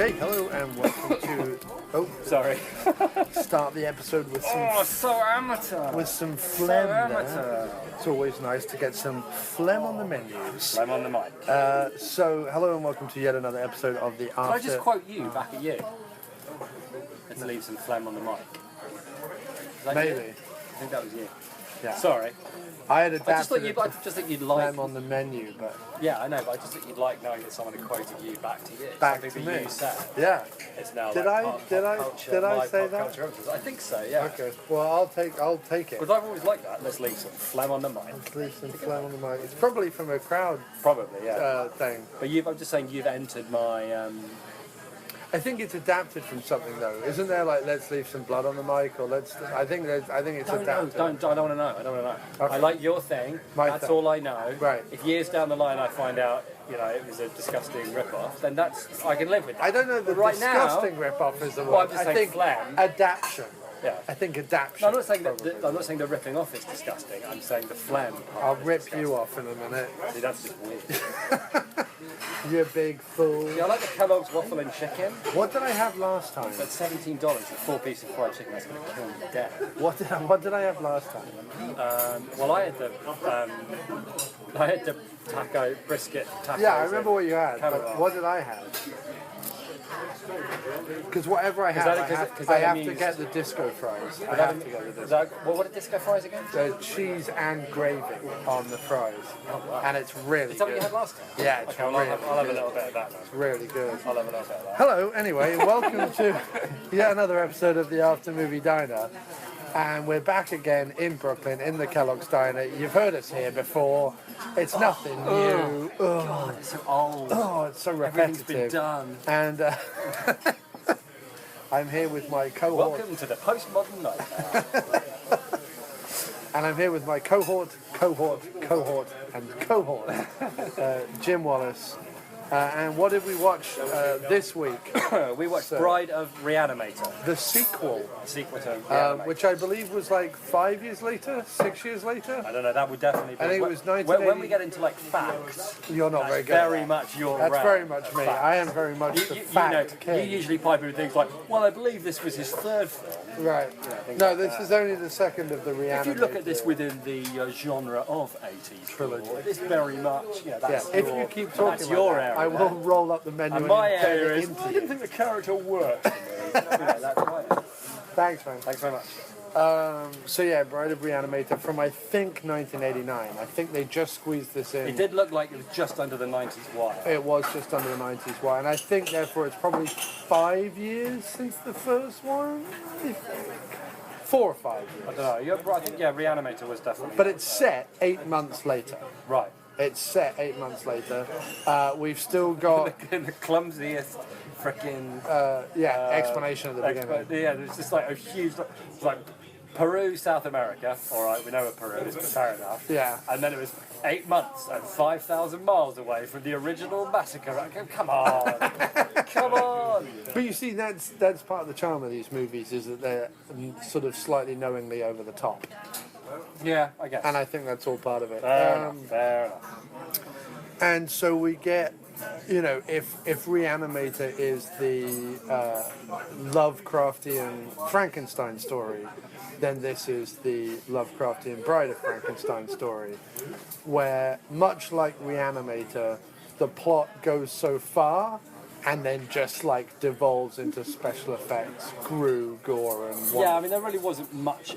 Okay, hello and welcome to. Oh, sorry. Start the episode with some. Oh, so amateur. With some phlegm. So amateur. It's always nice to get some phlegm on the menus. Phlegm on the mic. So, hello and welcome to yet another episode of the After. Can I just quote you back at you? Let's leave some phlegm on the mic. Maybe. You? I think that was you. Yeah. Sorry. I had adapted I just think you'd like phlegm on the menu, but yeah, I know, but I just think you'd like knowing that someone had quoted you back to you. Back something to that me. you said. Yeah. It's now Did like I- pop did I- culture, did I my say pop that? culture references. I think so. Yeah. Okay. Well, I'll take it. Because I've always liked that. Let's leave some phlegm on the mic. Let's leave some phlegm on the mic. It's probably from a crowd Probably, yeah. thing. But I'm just saying you've entered my. I think it's adapted from something though, isn't there? Like, let's leave some blood on the mic, or let's. I think it's adapted. I don't want to know. I don't want to know. Okay. I like your thing. That's all I know. Right. If years down the line I find out, it was a disgusting rip-off, then I can live with that. I don't know the right disgusting rip-off is the word. Well, I'm just I saying think phlegm. adaptation. Yeah. I think adaptation. No, I'm not saying I'm not saying the ripping off is disgusting. I'm saying the phlegm. I'll rip you off in a minute. See, that's just weird. You big fool. Yeah, I like the Kellogg's waffle and chicken. What did I have last time? At $17, a 4-piece of fried chicken. That's going to kill me dead. What did I have last time? Well, I had the taco brisket taco. Yeah, I remember what you had. Camera. But what did I have? Because whatever I have, I have to get the disco fries. I have to get the disco. What are disco fries again? The cheese and gravy on the fries, and it's really Is that what good. you had last time? Yeah, it's Okay, well, really I'll have a good. little bit of that now. It's really good. I'll have a little bit of that. Hello, anyway, welcome to yet another episode of the After Movie Diner. And we're back again in Brooklyn, in the Kellogg's Diner. You've heard us here before. It's nothing new. God, it's so old. Oh, it's so Everything's repetitive. been done. And I'm here with my cohort. Welcome to the postmodern nightmare. And I'm here with my cohort, and cohort, Jim Wallace. And what did we watch this week? We watched Bride of Re-Animator. The sequel. Sequel to Re-Animator. Which I believe was like 5 years later, 6 years later. I don't know, that would definitely be... I think it was when 1980. we get into like facts, You're not that's very good at very that. much your That's realm very much of me. facts. I am very much the fact king. You usually pipe in with things like, well, I believe this was his third film. Right. No, this is only the second of the Reanimator. If you look at this within the genre of 80s Trilogy. it's very much, that's If your, you keep talking that's like your that, area. I will roll up the menu And my embed area it is, into I you. didn't think the character worked. That's right. Thanks, man. Thanks very much. So yeah, Bride of Re-Animator from I think 1989. I think they just squeezed this in. It did look like it was just under the 90s wire. It was just under the 90s wire, and I think therefore it's probably 5 years since the first one. 4 or 5 years. I don't know. I think, Re-Animator was definitely... But it's set 8 months later. Right. It's set 8 months later. We've still got the clumsiest freaking... explanation at the beginning. Yeah, there's just like a huge... It's like Peru, South America. All right, we know what Peru is, but fair enough. Yeah. And then it was 8 months and 5,000 miles away from the original massacre. Come on. Come on. But you see, that's part of the charm of these movies, is that they're sort of slightly knowingly over the top. Yeah, I guess. And I think that's all part of it. Fair enough. And so we get, if Reanimator is the Lovecraftian Frankenstein story, then this is the Lovecraftian Bride of Frankenstein story, where, much like Reanimator, the plot goes so far and then just like devolves into special effects, gore, and Yeah, I mean, there really wasn't much.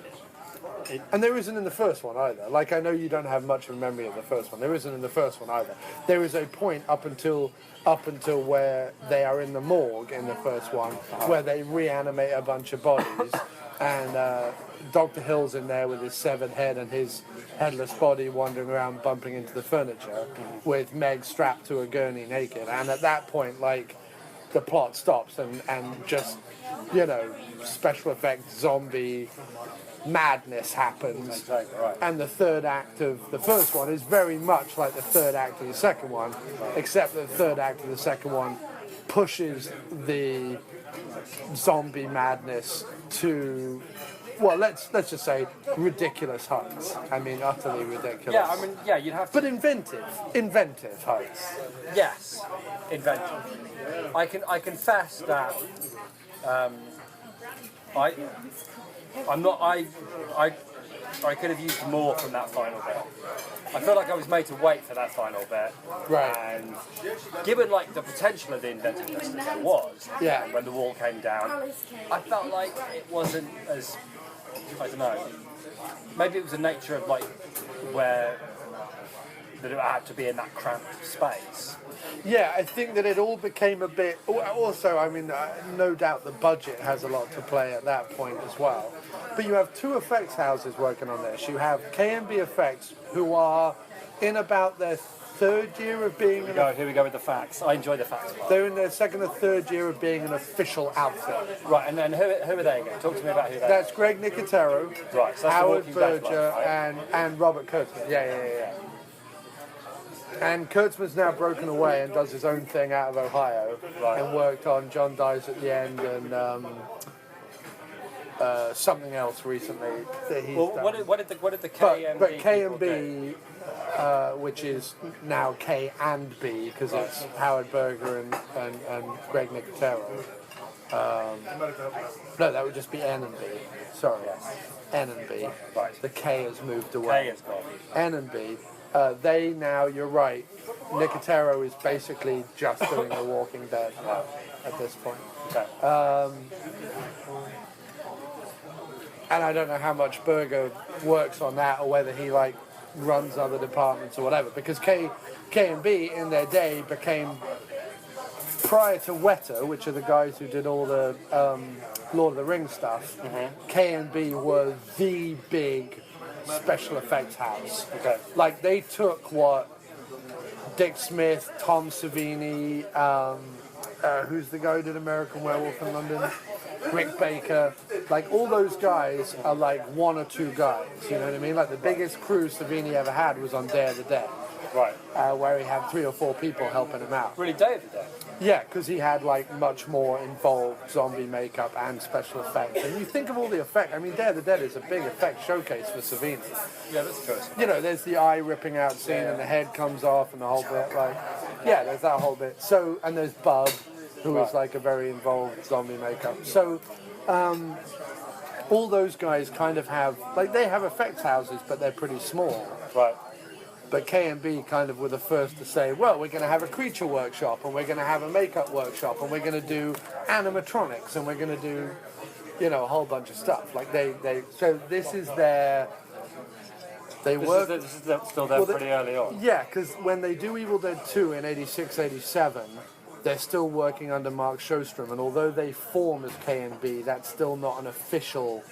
And there isn't in the first one either. Like, I know you don't have much of a memory of the first one. There isn't in the first one either. There is a point up until where they are in the morgue in the first one, where they reanimate a bunch of bodies, and Dr. Hill's in there with his severed head and his headless body wandering around bumping into the furniture, with Meg strapped to a gurney naked. And at that point, like, the plot stops and just, special effects zombie madness happens, and the third act of the first one is very much like the third act of the second one, except that the third act of the second one pushes the zombie madness to well, let's just say ridiculous heights. I mean, utterly ridiculous. Yeah, I mean, yeah, you'd have to. But inventive heights. Yes, inventive. I confess that I could have used more from that final bit. I feel like I was made to wait for that final bit. Right. And given like the potential of the inventiveness that there was, Yeah. when the wall came down, I felt like it wasn't as, I don't know, maybe it was the nature of like where that it had to be in that cramped space. Yeah, I think that it all became a bit. Also, I mean, no doubt the budget has a lot to play at that point as well. But you have two effects houses working on this. You have K&B Effects, who are in about their third year of being. Here we go with the facts. I enjoy the facts part. They're in their second or third year of being an official outfit. Right, and then who are they again? Talk to me about who they are. That's Greg Nicotero, Right, so that's Howard the Walking Dead Berger, one, right? and Robert Kurtzman. Yeah. And Kurtzman's now broken away and does his own thing out of Ohio, Right. and worked on John Dies at the End and something else recently that he's Well, done. what did the K&B But K&B, people do? which is now K and B because it's Howard Berger and Greg Nicotero. No, that would just be N and B. Sorry, N and B. Right. The K has moved away. K has gone. N and B. They now, you're right, Nicotero is basically just doing The Walking Dead at this point. Okay. And I don't know how much Berger works on that or whether he like runs other departments or whatever, because K&B in their day became, prior to Weta, which are the guys who did all the Lord of the Rings stuff, K&B was the big special effects house. Okay. Like they took what Dick Smith, Tom Savini, who's the guy who did American Werewolf in London? Rick Baker, like all those guys are like one or two guys, you know what I mean? Like the biggest crew Savini ever had was on Day of the Dead, Right. where he had 3 or 4 people helping him out. Really, Day of the Dead. Yeah, because he had like much more involved zombie makeup and special effects. And you think of all the effects, I mean, Day of the Dead is a big effect showcase for Savini. Yeah, that's good. You know, there's the eye ripping out scene and the head comes off and the whole bit, like, yeah, there's that whole bit. So, and there's Bub, who is like a very involved zombie makeup. So, all those guys kind of have, like, they have effects houses, but they're pretty small. Right. But K&B kind of were the first to say, well, we're going to have a creature workshop, and we're going to have a makeup workshop, and we're going to do animatronics, and we're going to do, you know, a whole bunch of stuff. Like, so this is their, This is still there pretty early on. Yeah, because when they do Evil Dead 2 in 86, 87, they're still working under Mark Shostrom, and although they form as K&B, that's still not an official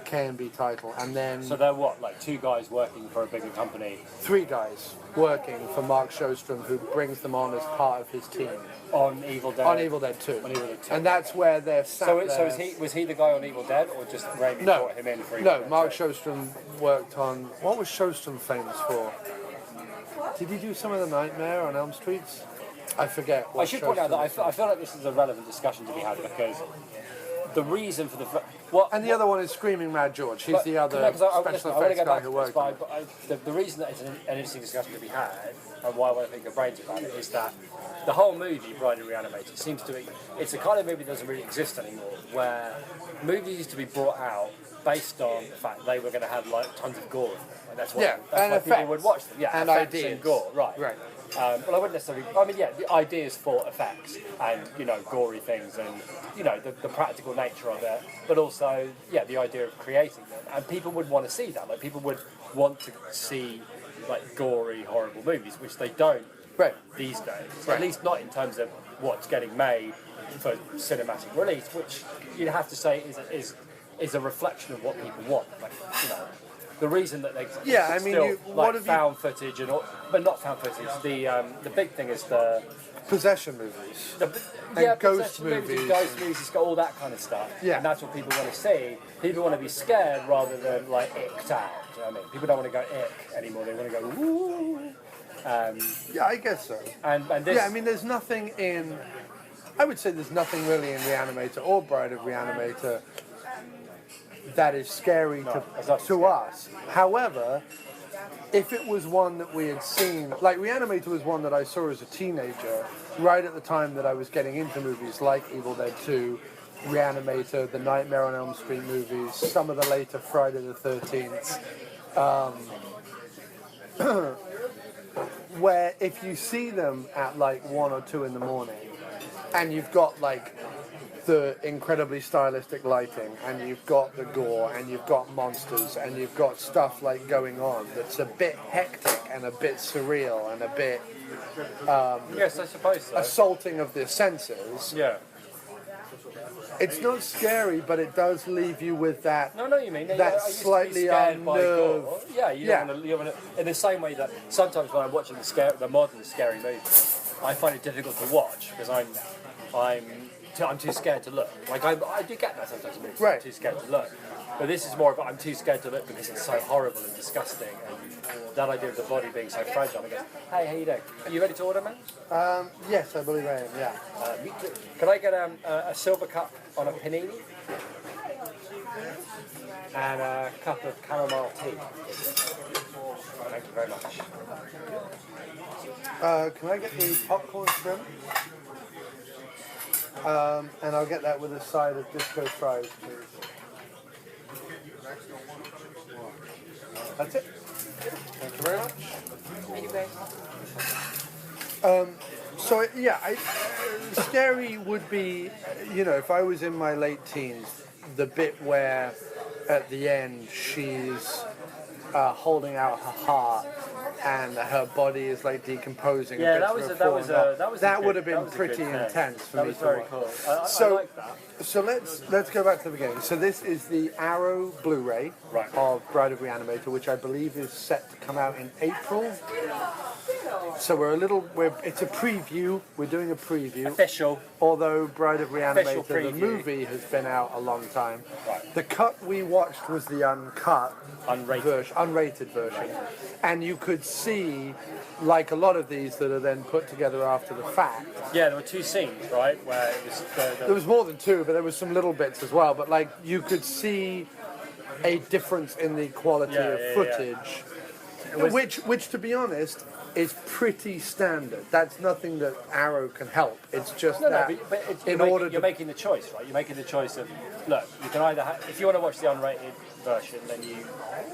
K&B title. And then So they're what, like 2 guys working for a bigger company 3 guys working for Mark Shostrom, who brings them on as part of his team on Evil Dead. on Evil Dead 2. On Evil Dead 2. And that's where they're sat So there. was he the guy on Evil Dead, or just Raimi No, brought him in for Evil no. Dead Mark 2? Shostrom worked on. What was Shostrom famous for? Did he do some of the Nightmare on Elm Streets? I forget. I should point out that I feel like this is a relevant discussion to be had, because the reason for And the other one is Screaming Mad George. He's the other I special want to effects go guy back who to worked on it. but the reason that it's an interesting discussion to be had, and why I want to think of brains about it, is that the whole movie, Bride of Re-Animator, seems to be, it's a kind of movie that doesn't really exist anymore, where movies used to be brought out based on the fact they were going to have like tons of gore. Like, that's why people effects. would watch them. Yeah, And effects ideas. and gore, right. Right. Well, I wouldn't necessarily. I mean, yeah, the ideas for effects and, you know, gory things and, you know, the practical nature of it, but also, yeah, the idea of creating them. And people would want to see that. Like, people would want to see, like, gory, horrible movies, which they don't these days. Right. At least not in terms of what's getting made for cinematic release, which you'd have to say is a reflection of what people want. Like, you know. The reason that they still like found footage and all, but not found footage. The big thing is the Possession movies. ghost ghost movies. Ghost movies. It's got all that kind of stuff. Yeah. And that's what people want to see. People want to be scared rather than like icked out. Do you know what I mean? People don't want to go ick anymore. They want to go woo. Yeah, I guess so. And this. Yeah, I mean, there's nothing in. I would say there's nothing really in Re-Animator or Bride of Re-Animator that is scary to us. However, if it was one that we had seen, like Re-Animator was one that I saw as a teenager, right at the time that I was getting into movies like Evil Dead 2, Re-Animator, the Nightmare on Elm Street movies, some of the later Friday the 13th, where if you see them at like 1 or 2 in the morning, and you've got like the incredibly stylistic lighting, and you've got the gore, and you've got monsters, and you've got stuff like going on that's a bit hectic and a bit surreal and a bit yes, I suppose so. assaulting of the senses. Yeah. It's not scary, but it does leave you with that. No, you mean that I used to be slightly scared by unnerved. gore. Yeah, you don't want to. In the same way that sometimes when I'm watching the modern scary movies, I find it difficult to watch because I'm too scared to look. Like I do get that sometimes in movies. Right. I'm too scared to look. But this is more of I'm too scared to look because it's so horrible and disgusting, and that idea of the body being so fragile. I guess, hey, how you doing? Are you ready to order, man? Yes, I believe I am. Yeah. Me too. Can I get a silver cup on a panini and a cup of chamomile tea? Thank you very much. Can I get the popcorn shrimp? And I'll get that with a side of disco fries, please. That's it. Thank you very much. So yeah, scary would be, if I was in my late teens, the bit where at the end she's holding out her heart and her body is like decomposing. Yeah, that would have been pretty intense for me to watch. Cool. So, I like that. So let's go back to the beginning. So this is the Arrow Blu Ray of Bride of Re-Animator, which I believe is set to come out in April. So it's a preview. We're doing a preview. Official. Although Bride of Re-Animator, the movie, has been out a long time. Right. The cut we watched was the unrated version. And you could see, like a lot of these that are then put together after the fact. Yeah, there were 2 scenes, right, where it was... There was more than 2, but there was some little bits as well. But like you could see a difference in the quality of footage, which to be honest, is pretty standard. That's nothing that Arrow can help. It's just you're making the choice, right? You're making the choice of, look, you can either if you want to watch the unrated version, then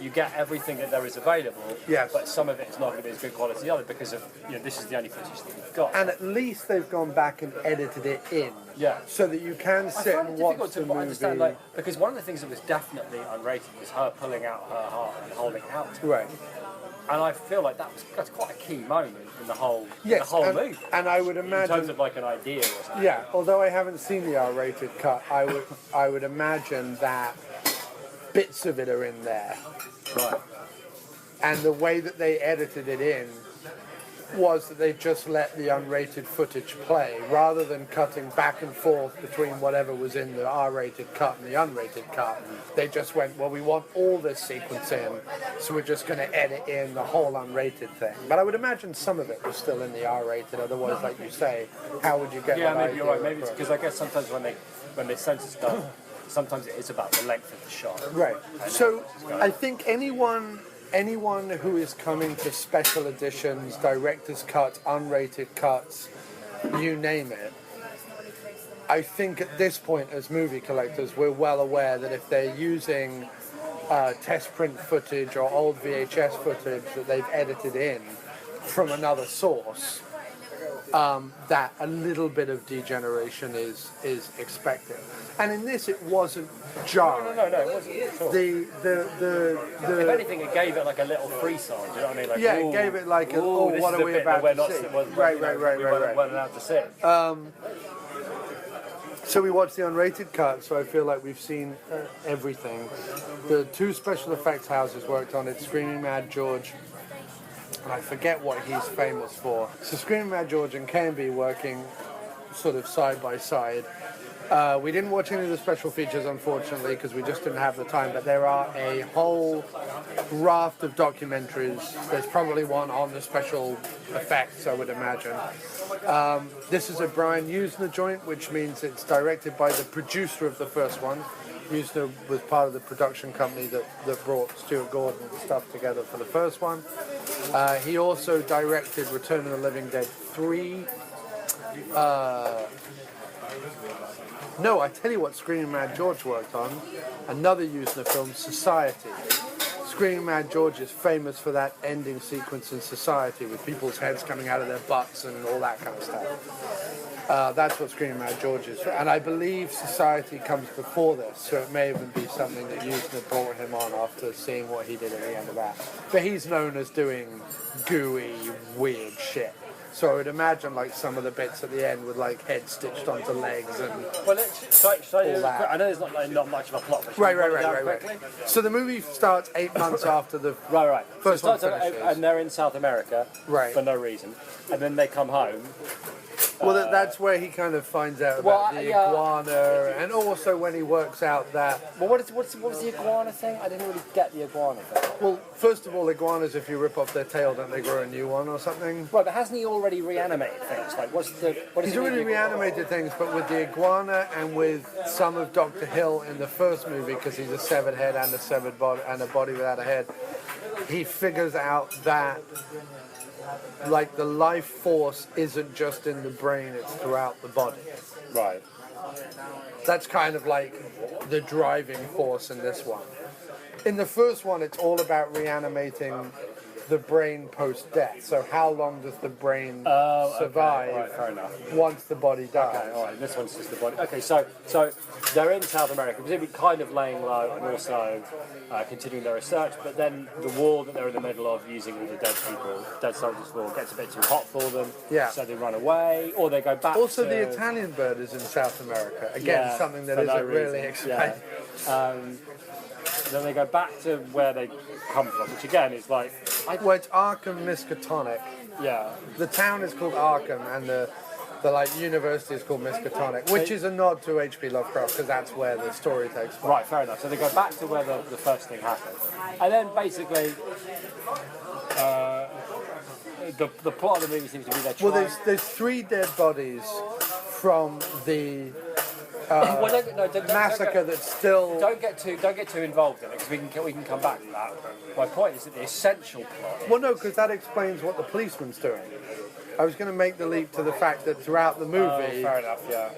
you get everything that there is available. Yes. But some of it is not going to be as good quality as the other because of this is the only footage that we've got. And at least they've gone back and edited it in. Yeah. So that you can sit and watch the movie. Understand, because one of the things that was definitely unrated was her pulling out her heart and holding out. Right. And I feel like that's quite a key moment in the whole movie. And I would imagine, in terms of like an idea or something. Yeah, although I haven't seen the R-rated cut, I would imagine that bits of it are in there. Right. And the way that they edited it in was that they just let the unrated footage play rather than cutting back and forth between whatever was in the R-rated cut and the unrated cut. They just went, well, we want all this sequence in, so we're just going to edit in the whole unrated thing. But I would imagine some of it was still in the R-rated, otherwise, like you say, how would you get Yeah, maybe you're right. Maybe it's because I guess sometimes when they censor stuff, sometimes it is about the length of the shot. Right. So I think anyone who is coming to special editions, director's cuts, unrated cuts, you name it, I think at this point as movie collectors we're well aware that if they're using test print footage or old VHS footage that they've edited in from another source, that a little bit of degeneration is expected. And in this, it wasn't jarring. No, it wasn't at all. If anything, it gave it like a little frisson. Do you know what I mean? Like, it gave it like what are we about to see? Right. We weren't allowed to see. So we watched the unrated cut, so I feel like we've seen everything. The 2 special effects houses worked on it, Screaming Mad George, and I forget what he's famous for. So Screaming Mad George and Cain working sort of side by side. We didn't watch any of the special features, unfortunately, because we just didn't have the time, but there are a whole raft of documentaries. There's probably one on the special effects, I would imagine. This is a Brian Yuzna joint, which means it's directed by the producer of the first one, Yuzna was part of the production company that brought Stuart Gordon and stuff together for the first one. He also directed Return of the Living Dead 3. No, I tell you what Screaming Mad George worked on. Another Yuzna film, Society. Screaming Mad George is famous for that ending sequence in Society with people's heads coming out of their butts and all that kind of stuff. That's what Screaming Mad George is. And I believe Society comes before this, so it may even be something that Yuzna brought him on after seeing what he did at the end of that. But he's known as doing gooey, weird shit. So I would imagine like some of the bits at the end with like heads stitched onto legs and Well, I know there's not much of a plot. But right. So the movie starts 8 months after the right. first so one finishes. and they're in South America Right. for no reason, and then they come home. Well, that's where he kind of finds out about the iguana, and also when he works out that... Well, what was the iguana thing? I didn't really get the iguana thing. Well, first of all, iguanas, if you rip off their tail, don't they grow a new one or something? Right, but hasn't he already reanimated things? Like, He's already reanimated things, but with the iguana and with some of Dr. Hill in the first movie, because he's a severed head and a severed body and a body without a head, he figures out that like the life force isn't just in the brain, it's throughout the body. Right. That's kind of like the driving force in this one. In the first one, it's all about reanimating the brain post-death. So how long does the brain survive Okay. Right, fair enough. once the body dies? Okay, all right. This one's just the body. Okay, so they're in South America, presumably kind of laying low and also continuing their research. But then the war that they're in the middle of, using all the dead soldiers' war, gets a bit too hot for them. Yeah. So they run away, or they go back. Also, to, the Italian bird is in South America. Again, something that for no isn't really reason. explained. Yeah. Then they go back to where they come from, which again is like... Well, it's Arkham Miskatonic. Yeah. The town is called Arkham, and the like university is called Miskatonic, which is a nod to H.P. Lovecraft because that's where the story takes place. Right, fair enough. So they go back to where the first thing happened. And then basically... the plot of the movie seems to be they're trying... Well, there's 3 dead bodies from the massacre that's still... Don't get too involved in it, because we can come back to that. My point is that the essential plot... Well, no, because that explains what the policeman's doing. I was going to make the leap to the fact that throughout the movie... fair enough, yeah.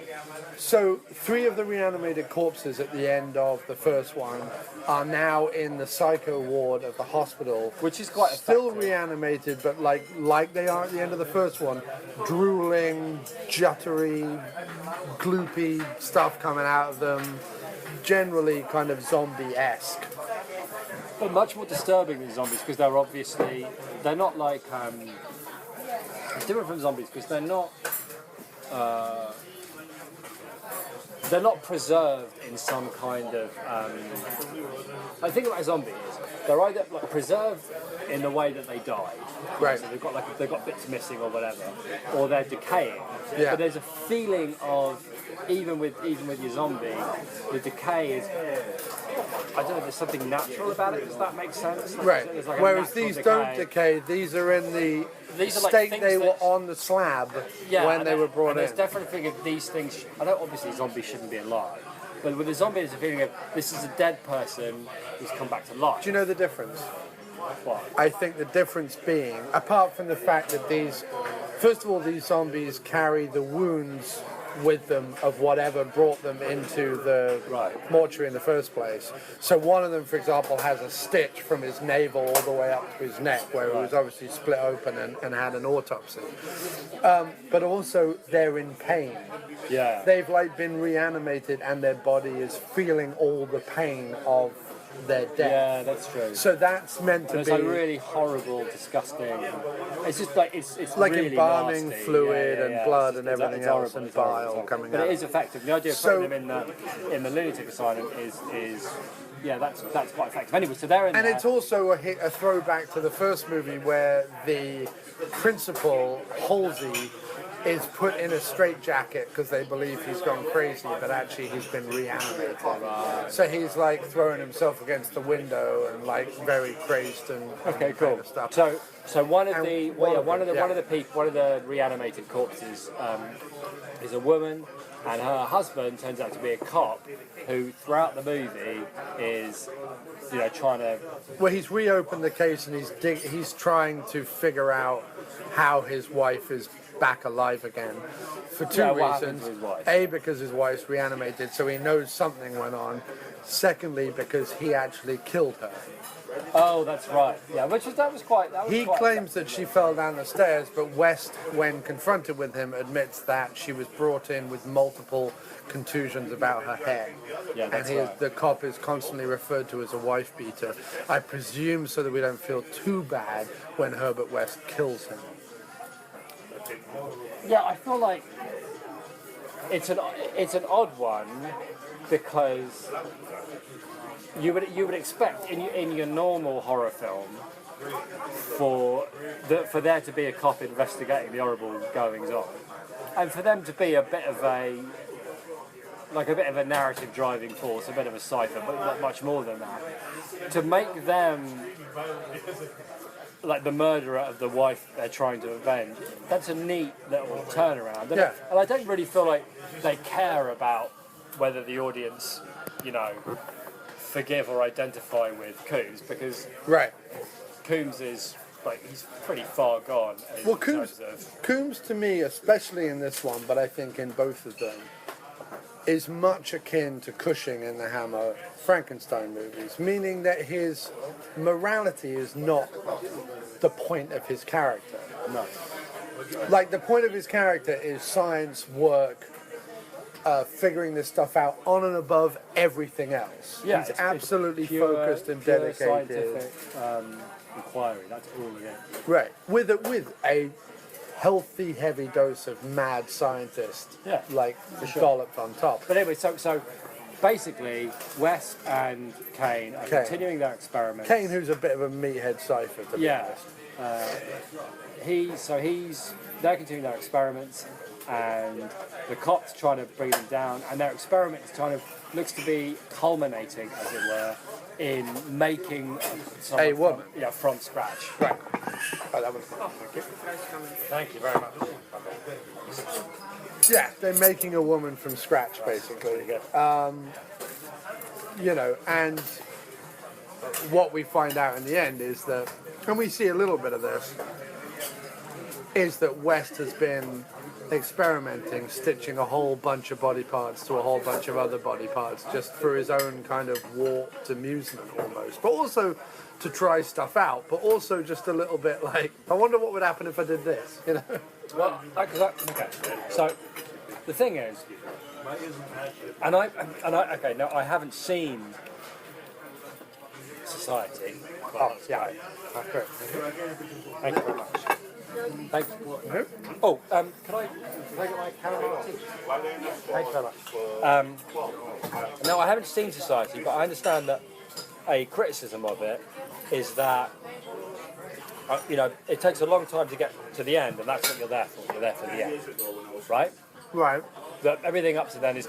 So 3 of the reanimated corpses at the end of the first one are now in the psycho ward of the hospital. Which is quite still effective. reanimated, but like they are at the end of the first one, drooling, juttery, gloopy stuff coming out of them, generally kind of zombie-esque. But much more disturbing than zombies, because they're not like... it's different from zombies, because they're not preserved in some kind of... I think about zombies. They're either like preserved in the way that they died, Right. so they've got bits missing or whatever, or they're decaying. Yeah. But there's a feeling of even with your zombie, the decay is... I don't know, there's something natural about it, does that make sense? Right. There's like a Whereas natural these don't decay, these are in the These are like state things they were that- on the slab when they were brought and there's in. definitely a feeling of these things. I know obviously zombies shouldn't be alive, but with a zombie there's a feeling of this is a dead person who's come back to life. Do you know the difference? What? I think the difference being, apart from the fact that first of all, these zombies carry the wounds with them of whatever brought them into the mortuary in the first place. So one of them, for example, has a stitch from his navel all the way up to his neck, where it was obviously split open and had an autopsy. But also, they're in pain. Yeah. They've been reanimated, and their body is feeling all the pain of their death. Yeah, that's true. So that's meant to And be it's like really horrible, disgusting. It's just like it's like really embalming nasty. fluid Yeah, and blood and it's everything horrible, else and it's horrible, bile it's horrible. coming but out. But it is effective. The idea of So- putting them in the lunatic asylum is yeah, that's quite effective. Anyway, so they're in And there. it's also a throwback to the first movie where the principal, Halsey, is put in a straitjacket because they believe he's gone crazy, but actually he's been reanimated. So he's throwing himself against the window and very crazed and Okay, kind cool. of stuff. So one of And the one of one of them, the reanimated corpses is a woman and her husband turns out to be a cop who, throughout the movie, is trying to. Well, he's reopened the case and he's trying to figure out how his wife is back alive again for two what happened reasons. to his wife? A, because his wife's reanimated, so he knows something went on. Secondly, because he actually killed her. Oh, that's right. Yeah, that was quite. He claims that she fell down the stairs, but West, when confronted with him, admits that she was brought in with multiple contusions about her head. Yeah, that's right. The cop is constantly referred to as a wife beater. I presume so that we don't feel too bad when Herbert West kills him. Yeah, I feel like it's an odd one because you would expect in your normal horror film for there to be a cop investigating the horrible goings on, and for them to be a bit of a narrative driving force, a bit of a cipher, but not much more than that. To make them like the murderer of the wife they're trying to avenge, that's a neat little turnaround. And, Yeah. and I don't really feel like they care about whether the audience, forgive or identify with Coombs, because Right. Coombs is he's pretty far gone. Well, Coombs to me, especially in this one, but I think in both of them, is much akin to Cushing in the Hammer Frankenstein movies, meaning that his morality is not the point of his character. No. Like, the point of his character is science, work, figuring this stuff out on and above everything else. Yeah, He's it's absolutely pure, focused and pure dedicated. scientific inquiry. That's all it is. Right, with a healthy, heavy dose of mad scientist, Yeah, for sure. dolloped on top. But anyway, so basically, West and Cain are continuing their experiments. Cain, who's a bit of a meathead cipher, to be Yeah. honest. They're continuing their experiments, and the cops trying to bring them down, and their experiment is looks to be culminating, as it were, in making A woman. from scratch. Right. Oh, that was thank you. Thank you very much. Yeah, they're making a woman from scratch, basically. And what we find out in the end is that, and we see a little bit of this, is that West has been experimenting, stitching a whole bunch of body parts to a whole bunch of other body parts, just for his own kind of warped amusement almost, but also to try stuff out, but also just a little bit like, I wonder what would happen if I did this, Well, okay. So the thing is, I haven't seen Society. Oh, yeah. That's great. Thank you very much. Thank you. Oh, can I get my camera? Thank you very much. No, I haven't seen Society, but I understand that a criticism of it is that it takes a long time to get to the end, and that's what you're there for. You're there for the end, right? Right. That everything up to then is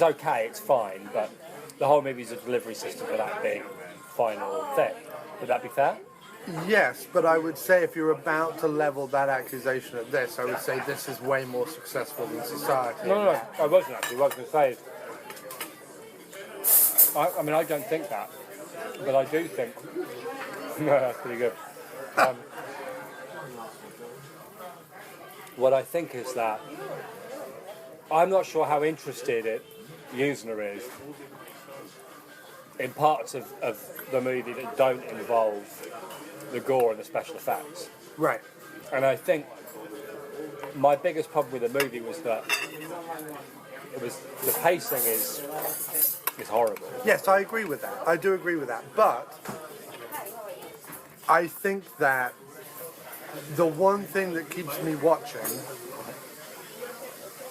okay, it's fine, but the whole movie is a delivery system for that big final thing. Would that be fair? Yes, but I would say if you're about to level that accusation at this, I would say this is way more successful than Society. No, I wasn't actually. What I was going to say is, I don't think that, but I do think. No, that's pretty good. What I think is that I'm not sure how interested Yuzna is in parts of the movie that don't involve the gore and the special effects. Right. And I think my biggest problem with the movie was that the pacing is horrible. Yes, I agree with that. I do agree with that. But I think that the one thing that keeps me watching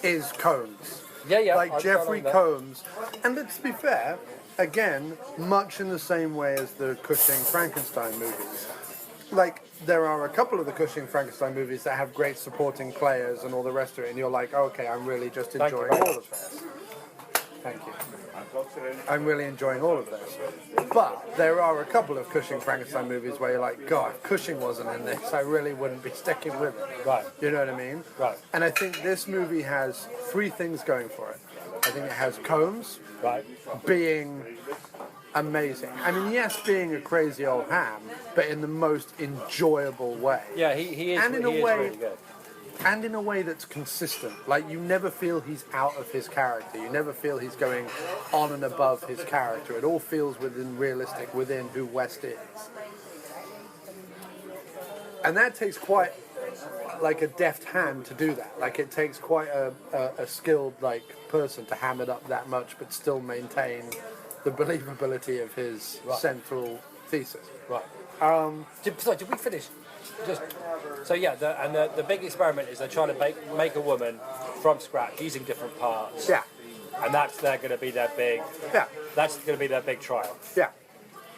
is Combs. Yeah. Like Jeffrey Combs. And let's be fair, again, much in the same way as the Cushing Frankenstein movies. Like, there are a couple of the Cushing Frankenstein movies that have great supporting players and all the rest of it, and you're like, okay, I'm really just enjoying all of this. Thank you. I'm really enjoying all of this. But there are a couple of Cushing Frankenstein movies where you're like, God, if Cushing wasn't in this, I really wouldn't be sticking with it. Right. You know what I mean? Right. And I think this movie has three things going for it. I think it has Combs Right. being amazing. I mean, yes, being a crazy old ham, but in the most enjoyable way. Yeah, he is. And in he a is way- really good. And in a way that's consistent. Like, you never feel he's out of his character. You never feel he's going on and above his character. It all feels realistic within who West is. And that takes quite, like, a deft hand to do that. Like, it takes quite a skilled, like, person to ham it up that much, but still maintain the believability of his central thesis. Right. Did we finish? Just so yeah, the big experiment is they're trying to make a woman from scratch using different parts. Yeah. And that's going to be their big. Yeah. That's going to be their big trial. Yeah.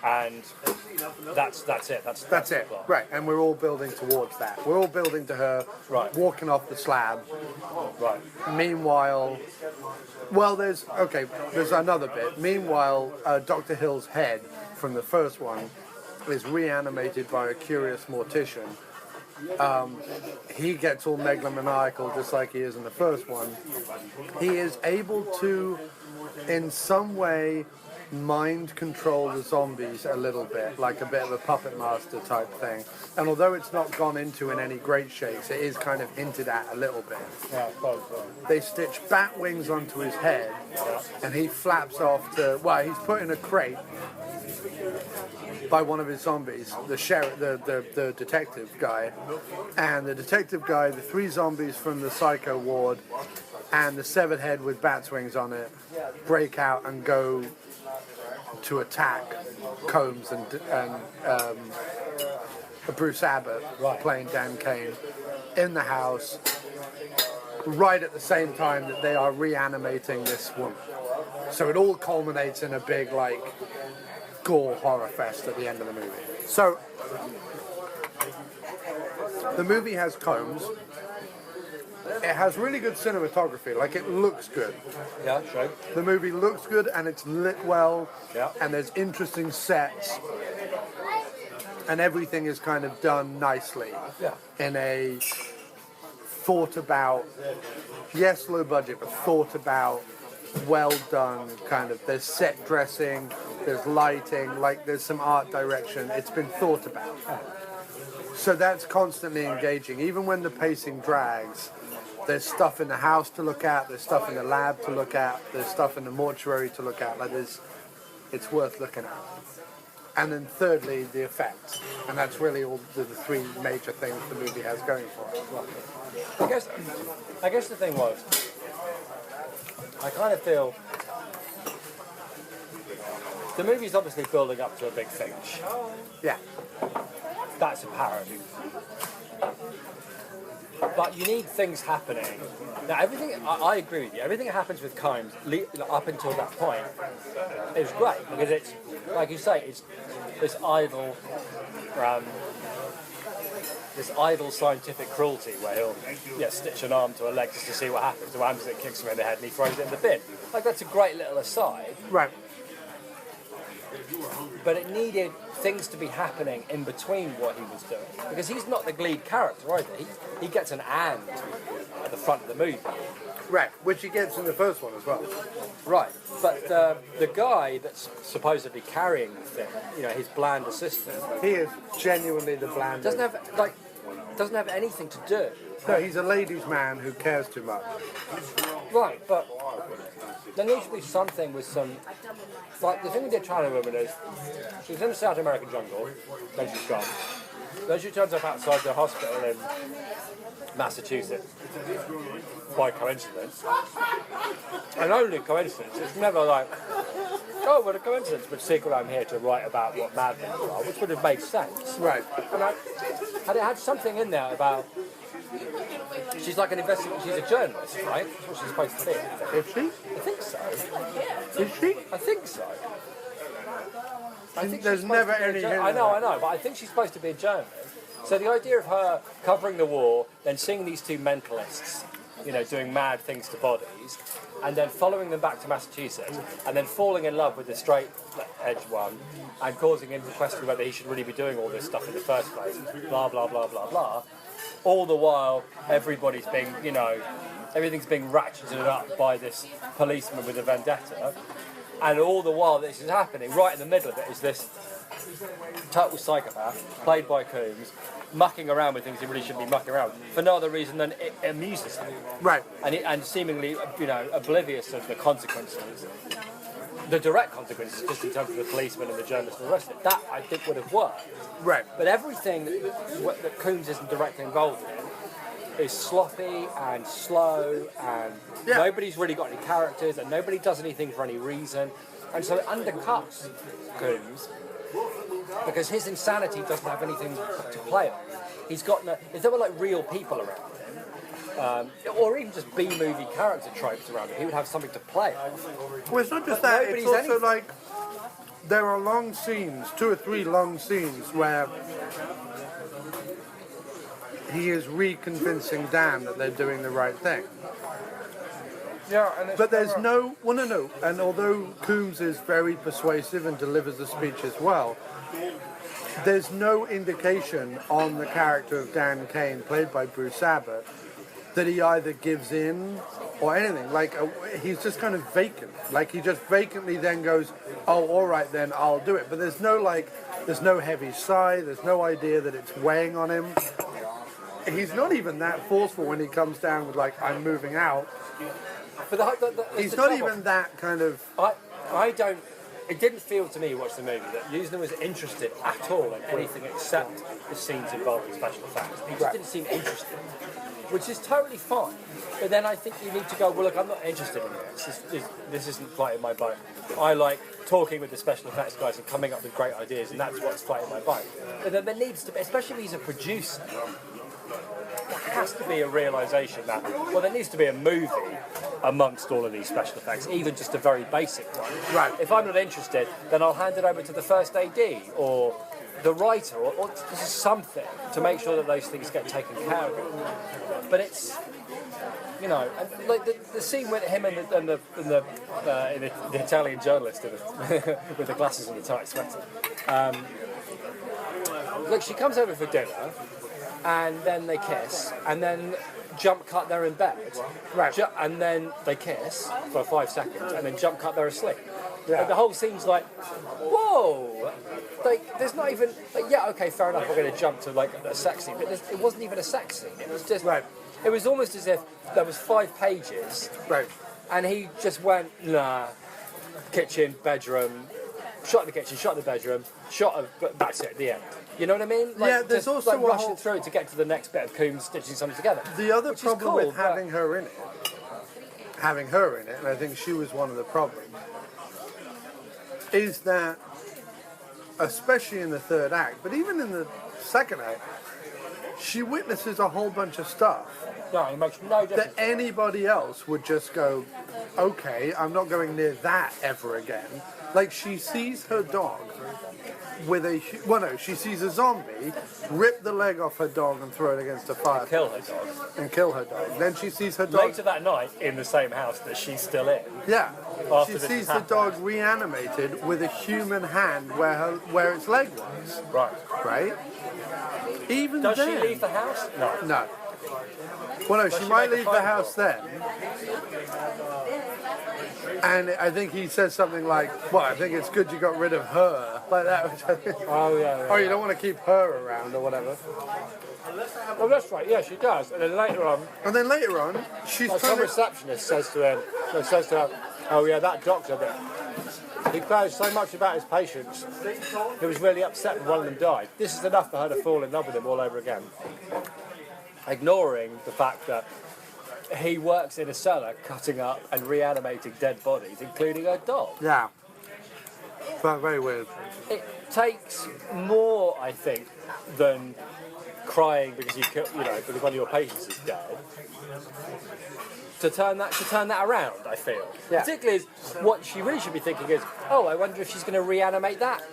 And that's it. That's That's it. the plot. Right. And we're all building towards that. We're all building to her walking off the slab. Right. Meanwhile, well, there's another bit. Meanwhile, Dr. Hill's head from the first one is reanimated by a curious mortician. He gets all megalomaniacal just like he is in the first one. He is able to, in some way, mind control the zombies a little bit, like a bit of a puppet master type thing. And although it's not gone into in any great shakes, it is kind of hinted at a little bit. Yeah, They stitch bat wings onto his head, and he flaps off to, well, he's put in a crate by one of his zombies, the sheriff, the detective guy, and the detective guy, the three zombies from the psycho ward, and the severed head with bat's wings on it, break out and go to attack Combs and Bruce Abbott, playing Dan Cain, in the house, right at the same time that they are reanimating this woman. So it all culminates in a big, like, gore horror fest at the end of the movie. So the movie has Combs. It has really good cinematography. Like, it looks good. Yeah, true. The movie looks good and it's lit well. Yeah. And there's interesting sets. And everything is kind of done nicely. Yeah. In a thought about, yes, low budget, but thought about, well done kind of. There's set dressing, there's lighting, like there's some art direction. It's been thought about. So that's constantly engaging. Even when the pacing drags, there's stuff in the house to look at, there's stuff in the lab to look at, there's stuff in the mortuary to look at. Like, it's worth looking at. And then thirdly, the effects. And that's really all the three major things the movie has going for it. I guess the thing was, I kind of feel the movie's obviously building up to a big finish. Yeah. That's apparent. But you need things happening. Now, everything, I agree with you, everything that happens with Combs up until that point is great, because it's, like you say, it's this idle scientific cruelty where he'll stitch an arm to a leg just to see what happens. What happens is it kicks him in the head and he throws it in the bin. Like, that's a great little aside. Right. But it needed things to be happening in between what he was doing. Because he's not the lead character either. He gets an and at the front of the movie. Right, which he gets in the first one as well. Right, but the guy that's supposedly carrying the thing, you know, his bland assistant, He is genuinely the bland. doesn't have anything to do. No, he's a ladies' man who cares too much. Right, but there needs to be something with some, like the thing with the Italian woman is, she's in the South American jungle, then she's gone. Then she turns up outside the hospital in Massachusetts by coincidence. And only coincidence. It's never like, oh, what a coincidence, but secret I'm here to write about what madmen are, which would have made sense. Right. And it had something in there about, she's like an investigator, she's a journalist, right? That's what she's supposed to be. Is she? I think so. Is she? I think so. I think There's she's supposed never to be a any jour- hint I of know, that. but I think she's supposed to be a journalist. So the idea of her covering the war, then seeing these two mentalists doing mad things to bodies, and then following them back to Massachusetts, and then falling in love with the straight edge one, and causing him to question whether he should really be doing all this stuff in the first place, blah, blah, blah, blah, blah. All the while, everything's being ratcheted up by this policeman with a vendetta, and all the while this is happening, right in the middle of it is this total psychopath, played by Coombs, mucking around with things he really shouldn't be mucking around with, for no other reason than it amuses him. Right. And seemingly, oblivious of the consequences, the direct consequences, just in terms of the policeman and the journalist and the rest of it. That, I think, would have worked. Right. But everything that Coombs isn't directly involved in is sloppy and slow, and nobody's really got any characters, and nobody does anything for any reason. And so it undercuts Coombs, because his insanity doesn't have anything to play on. He's got no... If there were like real people around him, or even just B-movie character tropes around him, he would have something to play on. Well, it's not just that, it's also like there are long scenes, 2 or 3 long scenes where he is reconvincing Dan that they're doing the right thing. Yeah, but there's no... Well, no. And although Coombs is very persuasive and delivers the speeches well, there's no indication on the character of Dan Cain, played by Bruce Abbott, that he either gives in or anything. Like, he's just kind of vacant. Like, he just vacantly then goes, oh, all right, then I'll do it. But there's no heavy sigh. There's no idea that it's weighing on him. He's not even that forceful when he comes down with, like, I'm moving out. But he's not even that kind of... It didn't feel to me, watching the movie, that Yuzna was interested at all in anything except the scenes involving special effects. He just didn't seem interested, which is totally fine. But then I think you need to go, well, look, I'm not interested in this. This isn't floating my boat. I like talking with the special effects guys and coming up with great ideas, and that's what's floating my boat. But then there needs to be, especially if he's a producer, there has to be a realisation that, well, there needs to be a movie amongst all of these special effects, even just a very basic one. Right. If I'm not interested, then I'll hand it over to the first AD or the writer or something to make sure that those things get taken care of. But it's, and like the scene with him and the Italian journalist with the glasses and the tight sweater. Look, she comes over for dinner, and then they kiss, and then jump cut they're in bed, right? And then they kiss for 5 seconds, and then jump cut they're asleep. Yeah. Like, the whole scene's like, whoa! Like, there's not even like, yeah, okay, fair enough, we're going to jump to like a sex scene, but it wasn't even a sex scene. It was just, It was almost as if there was 5 pages, and he just went, nah, kitchen, bedroom, shot the kitchen, shot the bedroom, but that's it, the end. You know what I mean? Like, yeah, there's also like rushing through to get to the next bit of Coombs stitching something together. The other problem with having her in it, and I think she was one of the problems, is that, especially in the 3rd act, but even in the 2nd act, she witnesses a whole bunch of stuff. No, it makes no difference. That anybody else would just go, okay, I'm not going near that ever again. Like, she sees her dog with she sees a zombie rip the leg off her dog and throw it against a fire. And kill her dog. Then she sees her dog... Later that night, in the same house that she's still in. Yeah. She sees the dog reanimated with a human hand where its leg was. Right? Even Does then... she leave the house? No. Well, no, she might leave the house then. And I think he says something like, well, I think it's good you got rid of her. Like that. Which I think, yeah. You don't want to keep her around or whatever. Oh, that's right, yeah, she does. And then later on, she's some receptionist says to her, oh yeah, that doctor, he cares so much about his patients. He was really upset when one of them died. This is enough for her to fall in love with him all over again. Ignoring the fact that he works in a cellar cutting up and reanimating dead bodies, including her dog. Yeah. But very weird. It takes more, I think, than crying because because one of your patients is dead. To turn that around, I feel. Yeah. Particularly as what she really should be thinking is, oh, I wonder if she's going to reanimate that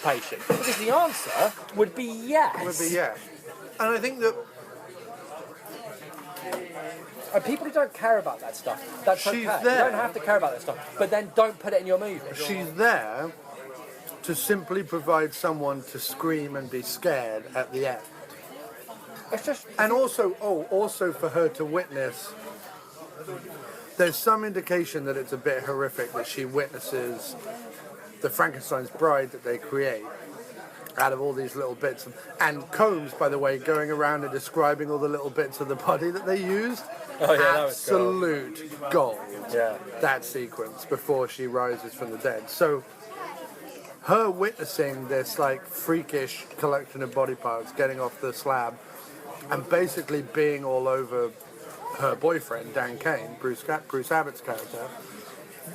patient. Because the answer would be yes. And I think that And people who don't care about that stuff, that's She's okay. there. You don't have to care about that stuff, but then don't put it in your movie. She's there to simply provide someone to scream and be scared at the end. It's just, And also for her to witness, there's some indication that it's a bit horrific that she witnesses the Frankenstein's bride that they create out of all these little bits. And Combs, by the way, going around and describing all the little bits of the body that they used. oh yeah, that was cool. Absolute gold. Yeah. That sequence before she rises from the dead. So her witnessing this like freakish collection of body parts getting off the slab and basically being all over her boyfriend, Dan Cain, Bruce Abbott's character,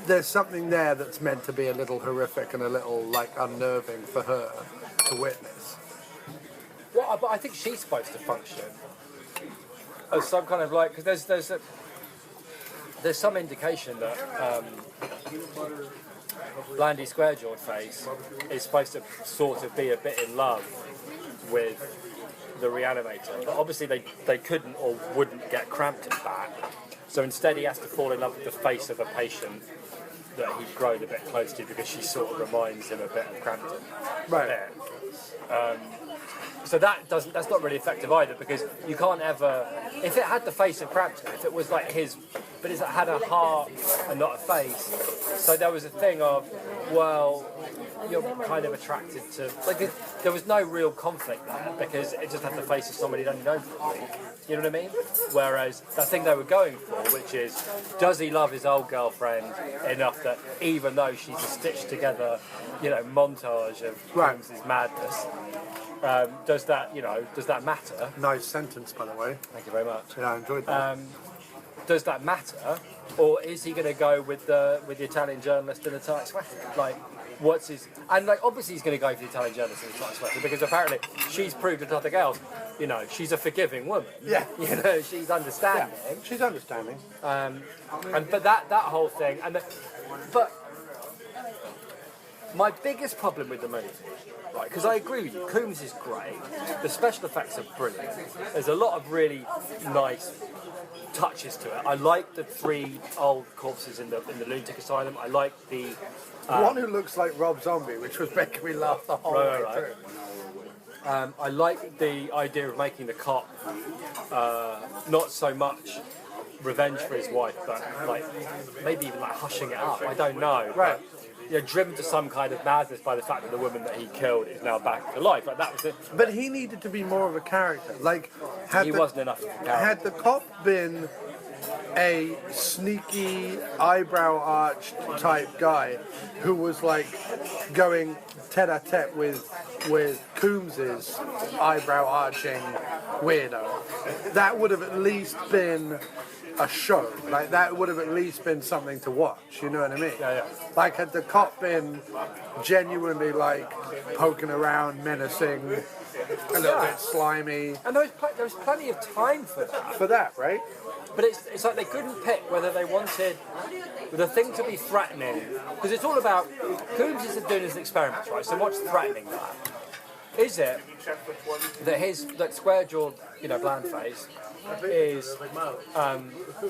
there's something there that's meant to be a little horrific and a little like unnerving for her to witness. Well, but I think she's supposed to function as some kind of like, because there's some indication that Landy Squarejawed face is supposed to sort of be a bit in love with the Reanimator, but obviously they couldn't or wouldn't get Crampton back, so instead he has to fall in love with the face of a patient that he'd grown a bit close to because she sort of reminds him a bit of Crampton. Right. There. So that's not really effective either, because you can't ever, if it had the face of Crampton, if it was like his, but it had a heart and not a face, so there was a thing of, well, you're kind of attracted to, like there was no real conflict there because it just had the face of somebody you'd only known for a week. You know what I mean? Whereas that thing they were going for, which is, does he love his old girlfriend enough that even though she's a stitched together, montage of Holmes' madness, does that matter? Nice sentence, by the way. Thank you very much. Yeah, I enjoyed that. Does that matter, or is he going to go with the Italian journalist in a tight sweater? Like, what's his? And like, obviously he's going to go for the Italian journalist in a tight sweater because apparently she's proved to nothing else. She's a forgiving woman. Yeah. She's understanding. Yeah, she's understanding. But that whole thing, but my biggest problem with the movie, right? Because I agree with you, Coombs is great. The special effects are brilliant. There's a lot of really nice touches to it. I like the 3 old corpses in the lunatic asylum. I like the one who looks like Rob Zombie, which was making me laugh the whole way through. I like the idea of making the cop not so much revenge for his wife, but like maybe even like hushing it up. I don't know. Right. But, driven to some kind of madness by the fact that the woman that he killed is now back to life. Like that was it. But he needed to be more of a character. Like, wasn't enough of a character. Had the cop been a sneaky, eyebrow arched type guy who was like going tete-a-tete with Coombs's eyebrow arching weirdo, that would have at least been a show. Like, that would have at least been something to watch, you know what I mean? Yeah. Like, had the cop been genuinely like poking around, menacing, a little bit slimy. And there was plenty of time for that. For that, right? But it's like they couldn't pick whether they wanted the thing to be threatening, because it's all about, Coombs is doing his experiments, right? So what's threatening that? Is it that square-jawed, bland face is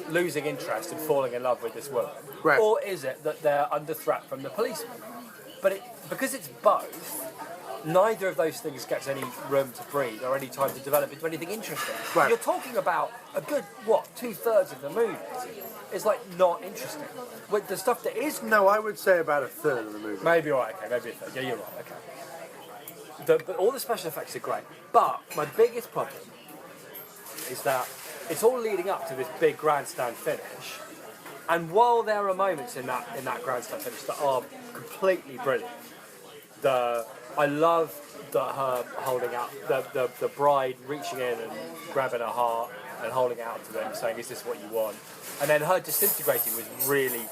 losing interest and falling in love with this woman? Right. Or is it that they're under threat from the policeman? But because it's both, neither of those things gets any room to breathe or any time to develop into anything interesting. Right. You're talking about a good, 2/3 of the movie is like not interesting. With the stuff that is... No, I would say about a third of the movie. Maybe right, okay, maybe a third. Yeah, you're right, okay. But all the special effects are great. But my biggest problem is that it's all leading up to this big grandstand finish. And while there are moments in that grandstand finish that are completely brilliant, I love her holding out, the bride reaching in and grabbing her heart and holding it out to them, saying, "Is this what you want?" And then her disintegrating was really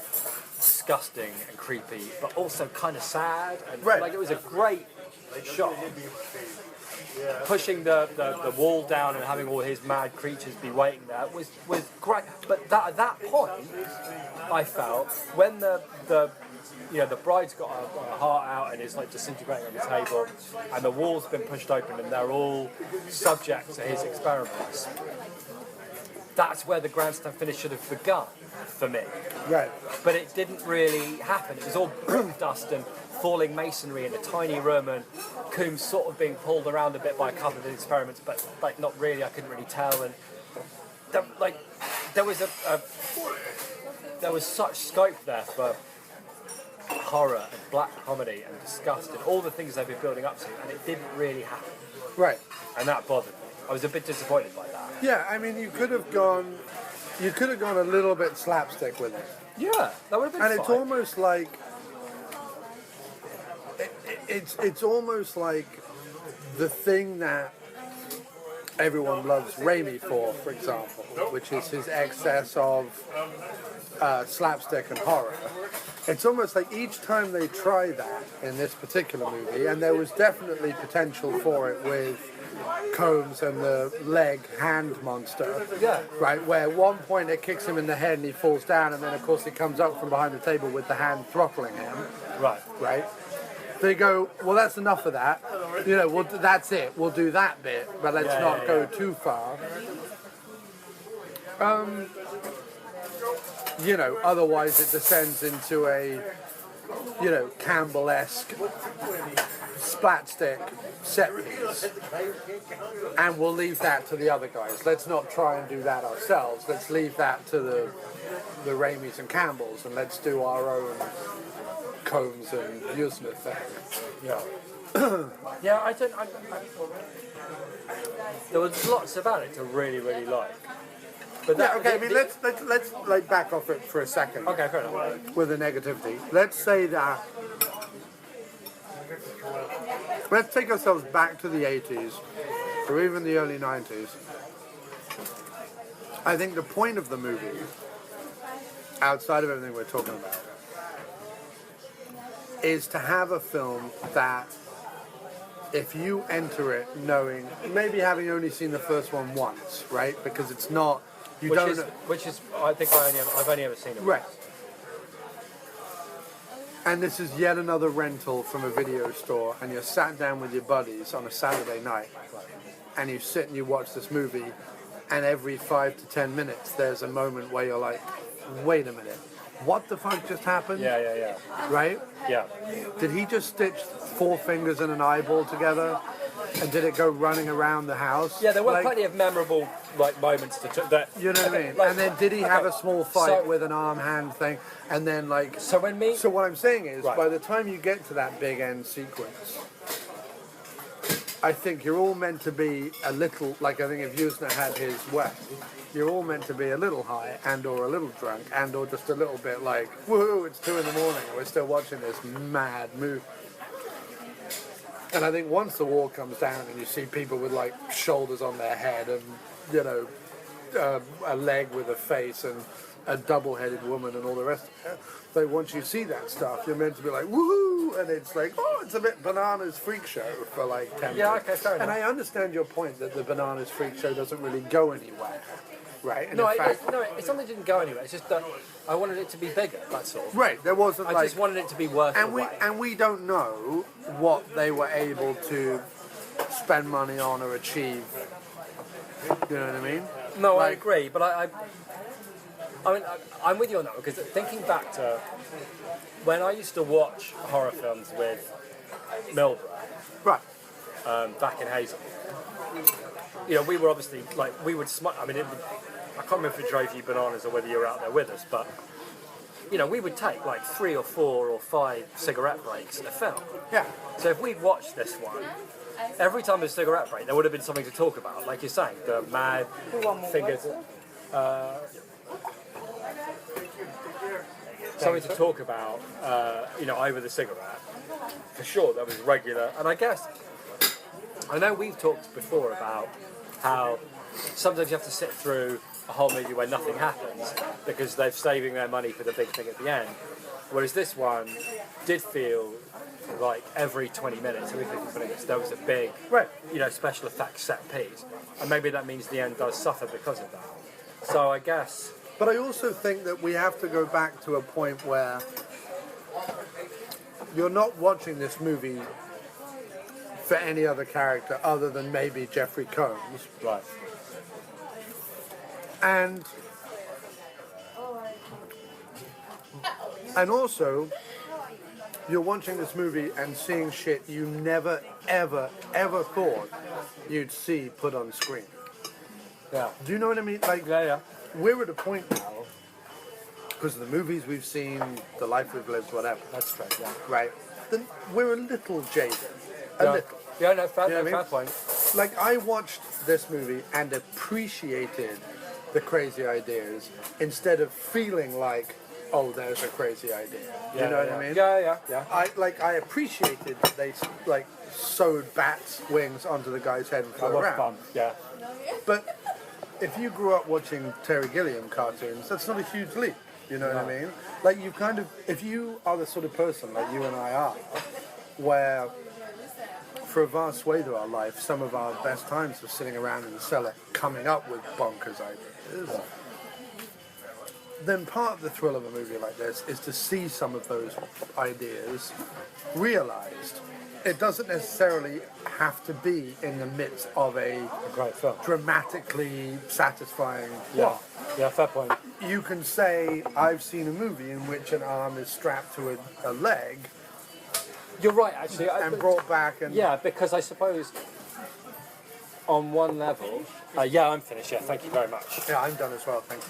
disgusting and creepy, but also kind of sad. And Right. like, it was a great shot. Pushing the wall down and having all his mad creatures be waiting there was great. But at that point, I felt when the bride's got her heart out and is like disintegrating on the table, and the wall's been pushed open and they're all subject to his experiments. that's where the grandstand finish should have begun for me. Right. But it didn't really happen. It was all brick dust and falling masonry in a tiny room, and Coombs sort of being pulled around a bit by a couple of the experiments, but like not really. I couldn't really tell, and there was there was such scope there for horror and black comedy and disgust and all the things they've been building up to, and it didn't really happen. Right. And that bothered me. I was a bit disappointed by that. Yeah, I mean, you could have gone a little bit slapstick with it. Yeah, that would have been And fine. it's almost like it's almost like the thing that everyone loves Raimi for example, which is his excess of slapstick and horror. It's almost like each time they try that in this particular movie, and there was definitely potential for it with Combs and the leg hand monster. Yeah. Right, where at one point it kicks him in the head and he falls down, and then of course he comes up from behind the table with the hand throttling him. Right. Right? They go, well, that's enough of that. You know, well, that's it. We'll do that bit, but let's not go too far. You know, otherwise it descends into a, you know, Campbell-esque splatstick set piece. And we'll leave that to the other guys. Let's not try and do that ourselves. Let's leave that to the Raimis and Campbells, and let's do our own Combs and Yuzna thing. Yeah. Yeah, I there was lots about it to really, really like. But that, Okay, I mean, let's like back off it for a second. Okay, fair enough. With the negativity. Let's say that. Let's take ourselves back to the 80s, or even the early 90s. I think the point of the movie, outside of everything we're talking about, is to have a film that, if you enter it knowing, maybe having only seen the first one once, right? Because it's not, Which is, I think I've only ever seen it. Right. And this is yet another rental from a video store, and you're sat down with your buddies on a Saturday night, and you sit and you watch this movie, and every 5 to 10 minutes there's a moment where you're like, wait a minute, what the fuck just happened? Yeah. Right? Yeah. Did he just stitch 4 fingers and an eyeball together? And did it go running around the house? Yeah, there were plenty of memorable moments that. You know what I mean? And then did he have a small fight with an arm-hand thing? And then So what I'm saying is, by the time you get to that big end sequence, I think you're all meant to be a little, I think if Yuzna had his way, you're all meant to be a little high and or a little drunk and or just a little bit like, woohoo, it's 2 in the morning and we're still watching this mad movie. And I think once the wall comes down and you see people with shoulders on their head and, you know, a leg with a face and a double-headed woman and all the rest of it, so once you see that stuff, you're meant to be like, woohoo, and it's like, oh, it's a bit Bananas Freak Show for 10 minutes. Yeah, okay, fair enough. And I understand your point that the Bananas Freak Show doesn't really go anywhere, right? And No, in fact, it's not that it didn't go anywhere. It's just that I wanted it to be bigger. That's all. right, there wasn't I just wanted it to be worth the wait. And we don't know what they were able to spend money on or achieve. You know what I mean? No, I agree, but I mean, I'm with you on that, because thinking back to when I used to watch horror films with Milborough, right, back in Hazel, you know, we were obviously we would I mean, I can't remember if it drove you bananas or whether you were out there with us, but you know, we would take 3 or 4 or 5 cigarette breaks in a film. Yeah. So if we'd watched this one, every time there's a cigarette break, there would have been something to talk about, like you're saying, the mad fingers. Something to talk about, you know, over the cigarette. For sure, that was regular. And I guess, I know we've talked before about how sometimes you have to sit through a whole movie where nothing happens because they're saving their money for the big thing at the end. Whereas this one did feel like every 20 minutes, every 50 minutes, there was a big, you know, special effects set piece. And maybe that means the end does suffer because of that. So I guess... But I also think that we have to go back to a point where you're not watching this movie for any other character other than maybe Jeffrey Combs. Right. And also, you're watching this movie and seeing shit you never, ever, ever thought you'd see put on screen. Yeah. Do you know what I mean? Like, Yeah. we're at a point now, because of the movies we've seen, the life we've lived, whatever. That's true. Yeah. Right? Then we're a little jaded. A little. Yeah, no, fair, You know what I mean? fair point. Like, I watched this movie and appreciated the crazy ideas instead of feeling like, oh, there's a crazy idea. You know what I mean? Yeah. I appreciated that they like sewed bats' wings onto the guy's head and That flew was around. fun. Yeah. But if you grew up watching Terry Gilliam cartoons, that's not a huge leap. You know what I mean? Like, you kind of, if you are the sort of person like you and I are, where for a vast swathe of our life, some of our best times were sitting around in the cellar coming up with bonkers ideas, then part of the thrill of a movie like this is to see some of those ideas realized. It doesn't necessarily have to be in the midst of a Great film. dramatically satisfying Yeah. plot. Yeah, fair point. You can say, I've seen a movie in which an arm is strapped to a leg You're right, actually. and brought back and... Yeah, because I suppose on one level... yeah, I'm finished. Yeah, thank you very much. Yeah, I'm done as well, thanks.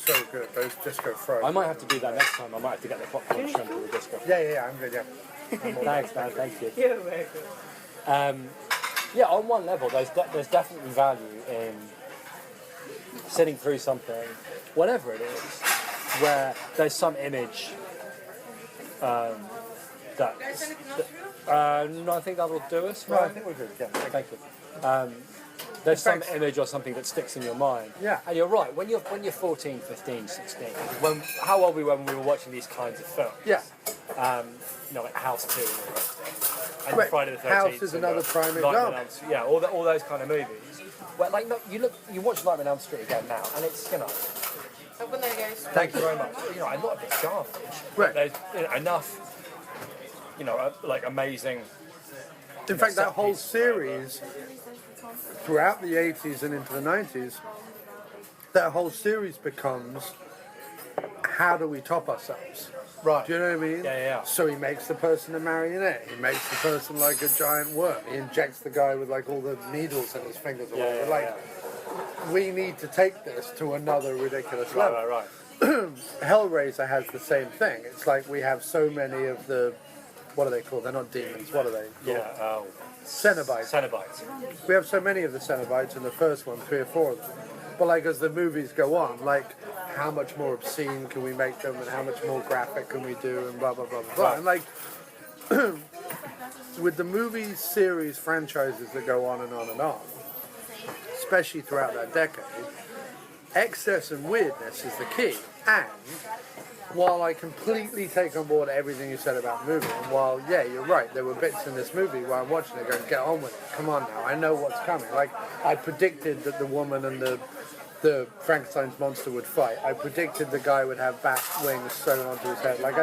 So good, those disco frogs. I might have to do that next time. I might have to get the popcorn shrimp or the disco. Yeah, I'm good, yeah. Thanks, man. Thank you. You're welcome. Yeah, on one level, there's definitely value in sitting through something, whatever it is, where there's some image no, I think that'll do us. No, I Right? think we're good, yeah. Thank you. There's some Thanks. image or something that sticks in your mind. Yeah. And you're right, when you're 14, 15, 16, how old were we when we were watching these kinds of films? Yeah. Like House 2 and all the rest of it. And Right. Friday the 13th. House is and another prime Nightmare on example. Elm Street. Yeah, all those kind of movies. Where, like, no, you watch Nightmare on Elm Street again now, and it's, Open there, guys. thank you very much. A lot of it's garbage. Right. But there's enough, like amazing. In fact, that set whole piece. series, throughout the 80s and into the 90s, that whole series becomes, how do we top ourselves? Right. Do you know what I mean? Yeah. So he makes the person a marionette. He makes the person like a giant worm. He injects the guy with like all the needles in his fingers. Or whatever. Like, we need to take this to another ridiculous level. Right. Hellraiser has the same thing. It's like we have so many of the, what are they called? They're not demons. What are they called? Yeah. Cenobites. Cenobites. We have so many of the Cenobites in the first one, 3 or 4 of them. But like as the movies go on, like how much more obscene can we make them and how much more graphic can we do and blah, blah, blah, blah, blah. Right. And like with the movie series franchises that go on and on and on, especially throughout that decade, excess and weirdness is the key. And while I completely take on board everything you said about the movie, and while, yeah, you're right, there were bits in this movie where I'm watching it going, get on with it, come on now, I know what's coming. Like, I predicted that the woman and the Frankenstein's monster would fight. I predicted the guy would have bat wings sewn onto his head. Like,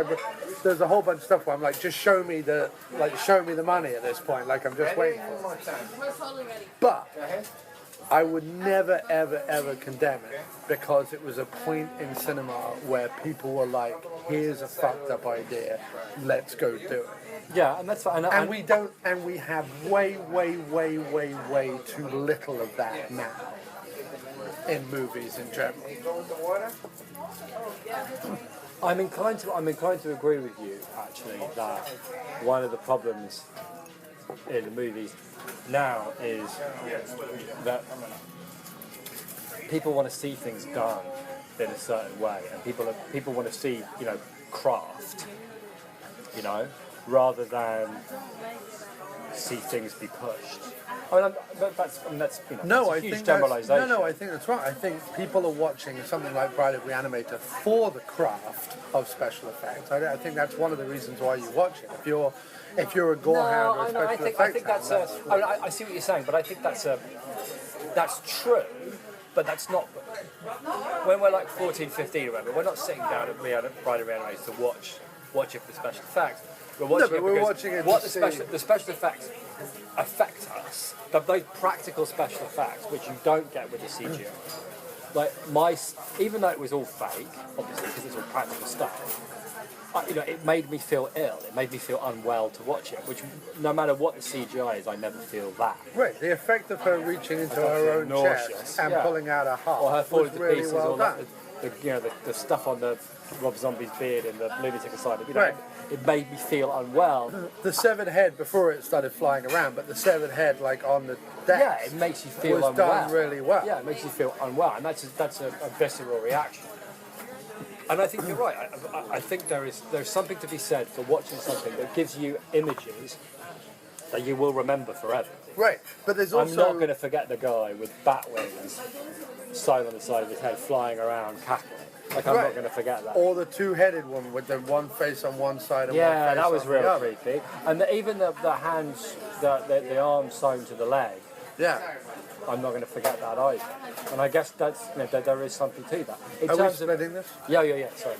there's a whole bunch of stuff where I'm like, just show me the money at this point. Like, I'm just waiting for it. We're totally ready. But I would never, ever, ever condemn it because it was a point in cinema where people were like, here's a fucked up idea, let's go do it. Yeah, and that's fine. And we have way, way, way, way, way too little of that now in movies in general. I'm inclined to agree with you, actually, that one of the problems in the movies now is that people want to see things done in a certain way, and people want to see, craft, rather than see things be pushed. That's No, a I huge think generalization. I think that's right. I think people are watching something like Bride of Re-Animator for the craft of special effects. I think that's one of the reasons why you watch it. If you're a gorehound or a special I effects think that's hound, I see what you're saying, but I think that's true, but that's not. When we're like 14, 15 or whatever, we're not sitting down at Bride of Re-Animator to watch watch it for the special effects. We're watching but it we're because watching it what to the special effects affect us. Those practical special effects, which you don't get with the CGI. Like even though it was all fake, obviously because it's all practical stuff. It made me feel ill. It made me feel unwell to watch it. Which, no matter what the CGI is, I never feel that. Right, the effect of her reaching into don't her feel own nauseous. chest and Yeah. pulling out her heart Or her falling was to really pieces, well or done. the stuff on the Rob Zombie's beard and the lunatic asylum. Right. It made me feel unwell. The severed head before it started flying around, but the severed head like on the deck. Yeah, it makes you feel was unwell. done really well. Yeah, it makes you feel unwell, and that's a visceral reaction. And I think you're right. I think there's something to be said for watching something that gives you images that you will remember forever. Right, but there's also... I'm not going to forget the guy with bat wings sewn on the side of his head flying around cackling. Like, I'm not going to forget that. Or the two-headed one with the one face on one side and one Yeah, face that was on real the other. creepy. And even the hands, the arms sewn to the leg, Yeah. I'm not going to forget that either. And I guess there is something to that. In Are we terms of, splitting this? yeah, sorry.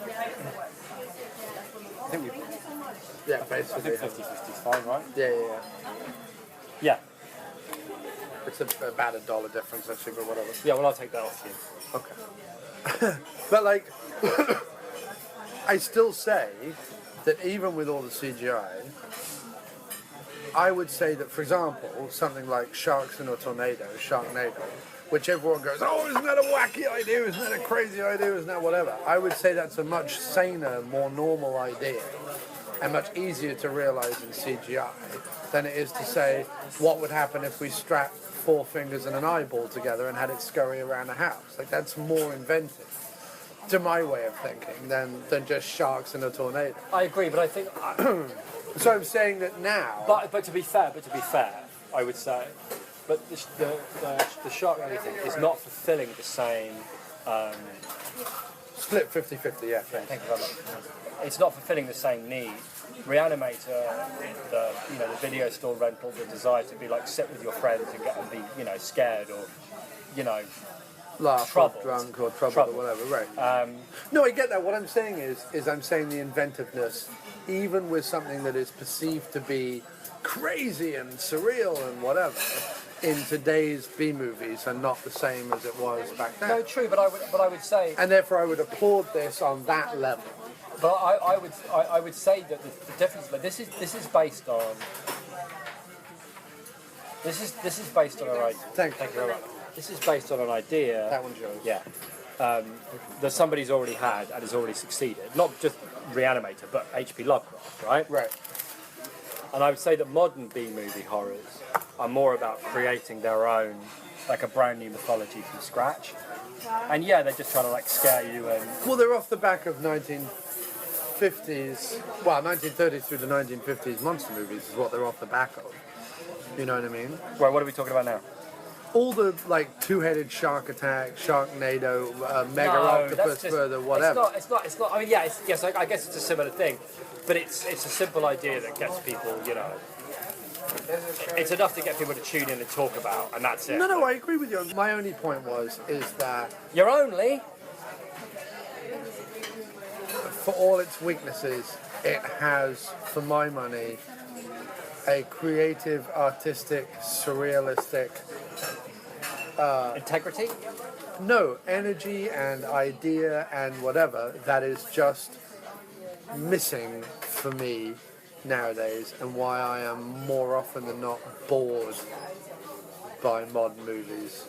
I think Yeah, basically. 50-50 is fine, right? Yeah. Yeah. It's about $1 difference actually, but whatever. Yeah, well, I'll take that off you. Okay. But like, I still say that even with all the CGI, I would say that, for example, something like Sharks in a Tornado, Sharknado, which everyone goes, oh, isn't that a wacky idea? Isn't that a crazy idea? Isn't that whatever? I would say that's a much saner, more normal idea and much easier to realize in CGI than it is to say what would happen if we strapped 4 fingers and an eyeball together and had it scurry around a house. Like, that's more inventive, to my way of thinking, than just sharks in a tornado. I agree, but I think... So I'm saying that now... But to be fair, I would say, but the Sharknado thing is not fulfilling the same... Split 50-50, yeah, thanks. Thank you very much. It's not fulfilling the same need. Reanimator, the video store rental, the desire to be like sit with your friends and be scared or Laugh troubled. or drunk or troubled Troubled. or whatever, right. No, I get that. What I'm saying is I'm saying the inventiveness, even with something that is perceived to be crazy and surreal and whatever, in today's B-movies are not the same as it was back then. No, true, but I would say, And therefore I would applaud this on that level. but I would say that the difference. But this is based on. This is based on an idea. Thank you very much. This is based on an idea. That one's yours. Yeah. That somebody's already had and has already succeeded. Not just Reanimator, but H.P. Lovecraft, right? Right. And I would say that modern B-movie horrors are more about creating their own, like a brand new mythology from scratch. And yeah, they're just trying to like scare you and... Well, they're off the back of 1950s, well, 1930s through the 1950s monster movies is what they're off the back of. You know what I mean? Well, what are we talking about now? All the like two-headed shark attack, Sharknado, Mega Octopus, further, whatever. It's not. I mean, yeah, yes, I guess it's a similar thing, but it's a simple idea that gets people, it's enough to get people to tune in and talk about, and that's it. No, I agree with you. My only point is that You're only... for all its weaknesses, it has, for my money, a creative, artistic, surrealistic... integrity? No, energy and idea and whatever that is just missing for me nowadays, and why I am more often than not bored by modern movies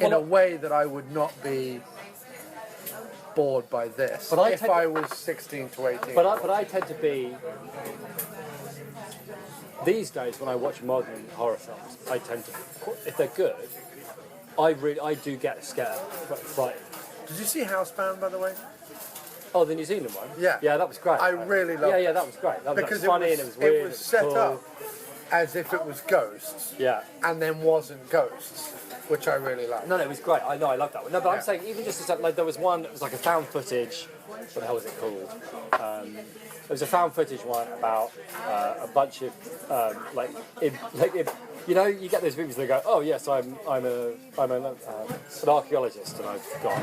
in a way that I would not be bored by this But if I was 16 to 18. But I tend to be... These days, when I watch modern horror films, I tend to... If they're good, I do get scared, frightened. Did you see Housebound, by the way? Oh, the New Zealand one? Yeah. Yeah, that was great. I really loved Yeah, that was great. That because was funny and it was weird. It was set cool. up as if it was ghosts, Yeah. and then wasn't ghosts, which I really liked. No, it was great. I know, I love that one. No, but Yeah. I'm saying even just like there was one. It was like a found footage. What the hell was it called? It was a found footage one about a bunch of you get those movies that go, oh yes, I'm an archaeologist and I've got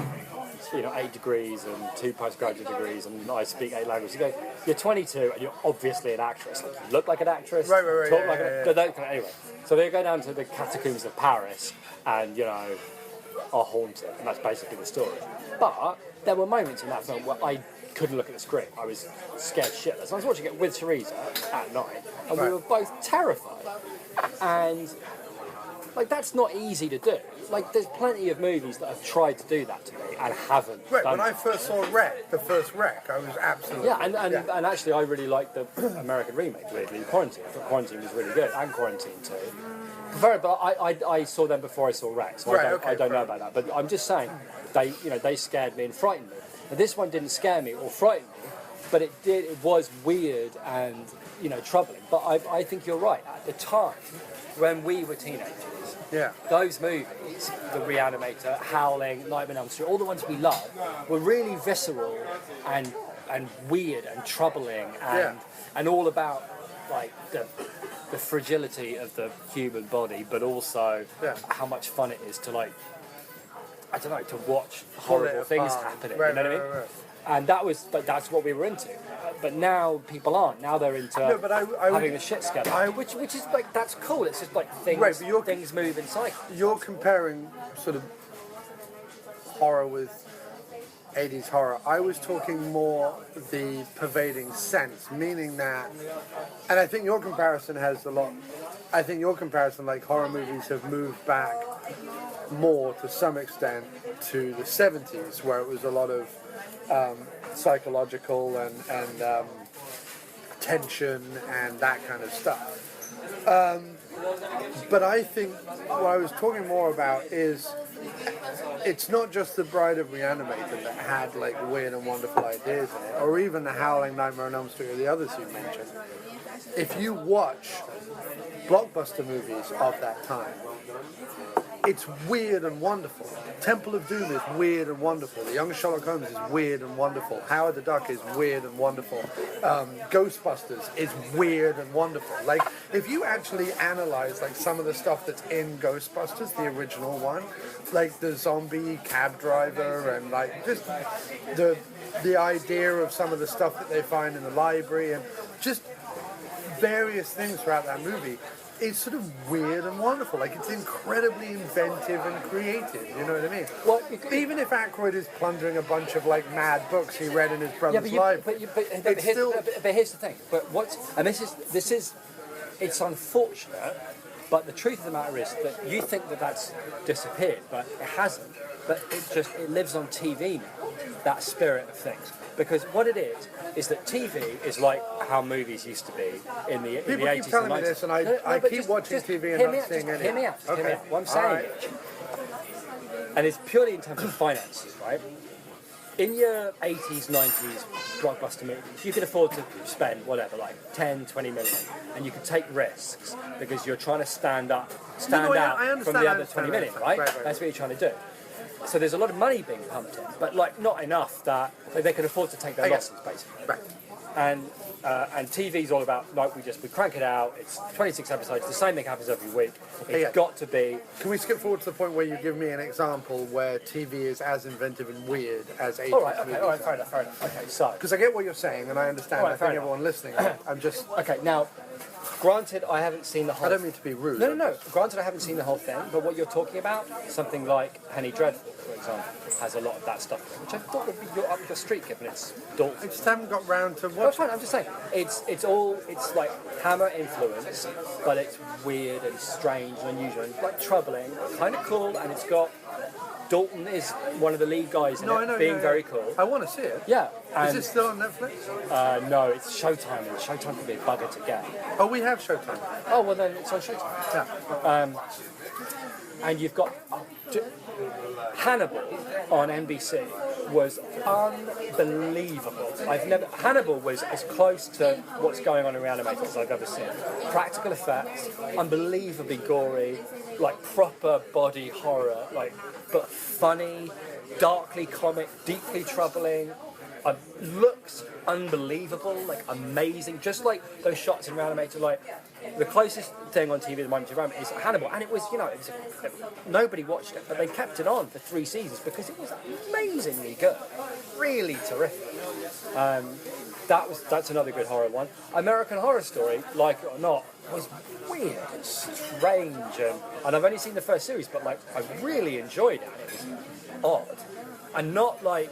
8 degrees and 2 postgraduate degrees, and I speak 8 languages. You go, you're 22 and you're obviously an actress. Like, you look like an actress, Right, talk yeah, like yeah, an actress. Anyway, so they go down to the catacombs of Paris and, are haunted, and that's basically the story. But there were moments in that film where I couldn't look at the screen. I was scared shitless. I was watching it with Teresa at night, and we were both terrified. And that's not easy to do. There's plenty of movies that have tried to do that to me and haven't. Right, done when I it. first saw the first Wreck, I was absolutely... Yeah, and actually I really liked the American remake, weirdly, Quarantine. I thought Quarantine was really good, and Quarantine too. But I saw them before I saw Wreck, so I don't know about that. But I'm just saying, they scared me and frightened me. And this one didn't scare me or frighten me, but it was weird and, troubling. But I think you're right. At the time, when we were teenagers, those movies, The Re-Animator, Howling, Nightmare on Elm Street, all the ones we love, were really visceral and weird and troubling and all about the fragility of the human body, but also how much fun it is to to watch horrible things happening. Right, you know what I mean? Right. And that's what we were into. But now people aren't. Now they're into having the shit scared out, which is that's cool. It's just things move in cycles. You're comparing sort of horror with 80s horror. I was talking more the pervading sense, meaning that, and I think your comparison has a lot. I think your comparison, horror movies have moved back more to some extent to the 70s, where it was a lot of psychological and tension and that kind of stuff. But I think what I was talking more about is it's not just the Bride of Re-Animator that had weird and wonderful ideas in it, or even the Howling, Nightmare on Elm Street, or the others you mentioned. If you watch blockbuster movies of that time, it's weird and wonderful. Temple of Doom is weird and wonderful. The Young Sherlock Holmes is weird and wonderful. Howard the Duck is weird and wonderful. Ghostbusters is weird and wonderful. If you actually analyze some of the stuff that's in Ghostbusters, the original one, the zombie cab driver and just the idea of some of the stuff that they find in the library and just various things throughout that movie, it's sort of weird and wonderful. It's incredibly inventive and creative. You know what I mean? Well, even if Aykroyd is plundering a bunch of mad books he read in his brother's library, but here's the thing. This is it's unfortunate, but the truth of the matter is that you think that that's disappeared, but it hasn't. But it lives on TV now. That spirit of things. Because what it is that TV is like how movies used to be in the 80s and 90s. People keep telling me this, and I keep watching TV and not seeing anything. Hear me out. What I'm saying is, and it's purely in terms of finances, right? In your 80s, 90s blockbuster movies, you could afford to spend whatever, 10, 20 million, and you could take risks because you're trying to stand out from the other 20 million, right? That's what you're trying to do. So there's a lot of money being pumped in, but not enough that they can afford to take their losses, basically. Right. And TV's all about we crank it out. It's 26 episodes. The same thing happens every week. It's got to be. Can we skip forward to the point where you give me an example where TV is as inventive and weird as 80s all right, movies? fair enough. Okay, so because I get what you're saying and I understand. I think everyone listening. I'm just okay now. Granted, I haven't seen the whole... I don't mean to be rude. No. Granted, I haven't seen the whole thing, but what you're talking about, something like Penny Dreadful, for example, has a lot of that stuff, which I thought would be up your street, given it's Dalton. I just haven't got round to watching. No, it's fine, I'm just saying. It's like Hammer influence, but it's weird and strange and unusual and troubling, kind of cool, and it's got... Dalton is one of the lead guys in it, being very cool. I want to see it. Yeah. Is it still on Netflix? No, it's Showtime, and Showtime can be a bugger to get. Oh, we have Showtime. Oh, well then it's on Showtime. Yeah. And you've got Hannibal on NBC was unbelievable. Hannibal was as close to what's going on in Re-Animator as I've ever seen. Practical effects, unbelievably gory, proper body horror, but funny, darkly comic, deeply troubling, looks unbelievable, like amazing. Just like those shots in Re-Animator, like the closest thing on TV at the moment to Re-Animator is Hannibal, and it was, nobody watched it, but they kept it on for 3 seasons because it was amazingly good, really terrific. That's another good horror one. American Horror Story, like it or not, was weird and strange, and I've only seen the first series, but like I really enjoyed it. It was odd, and not like,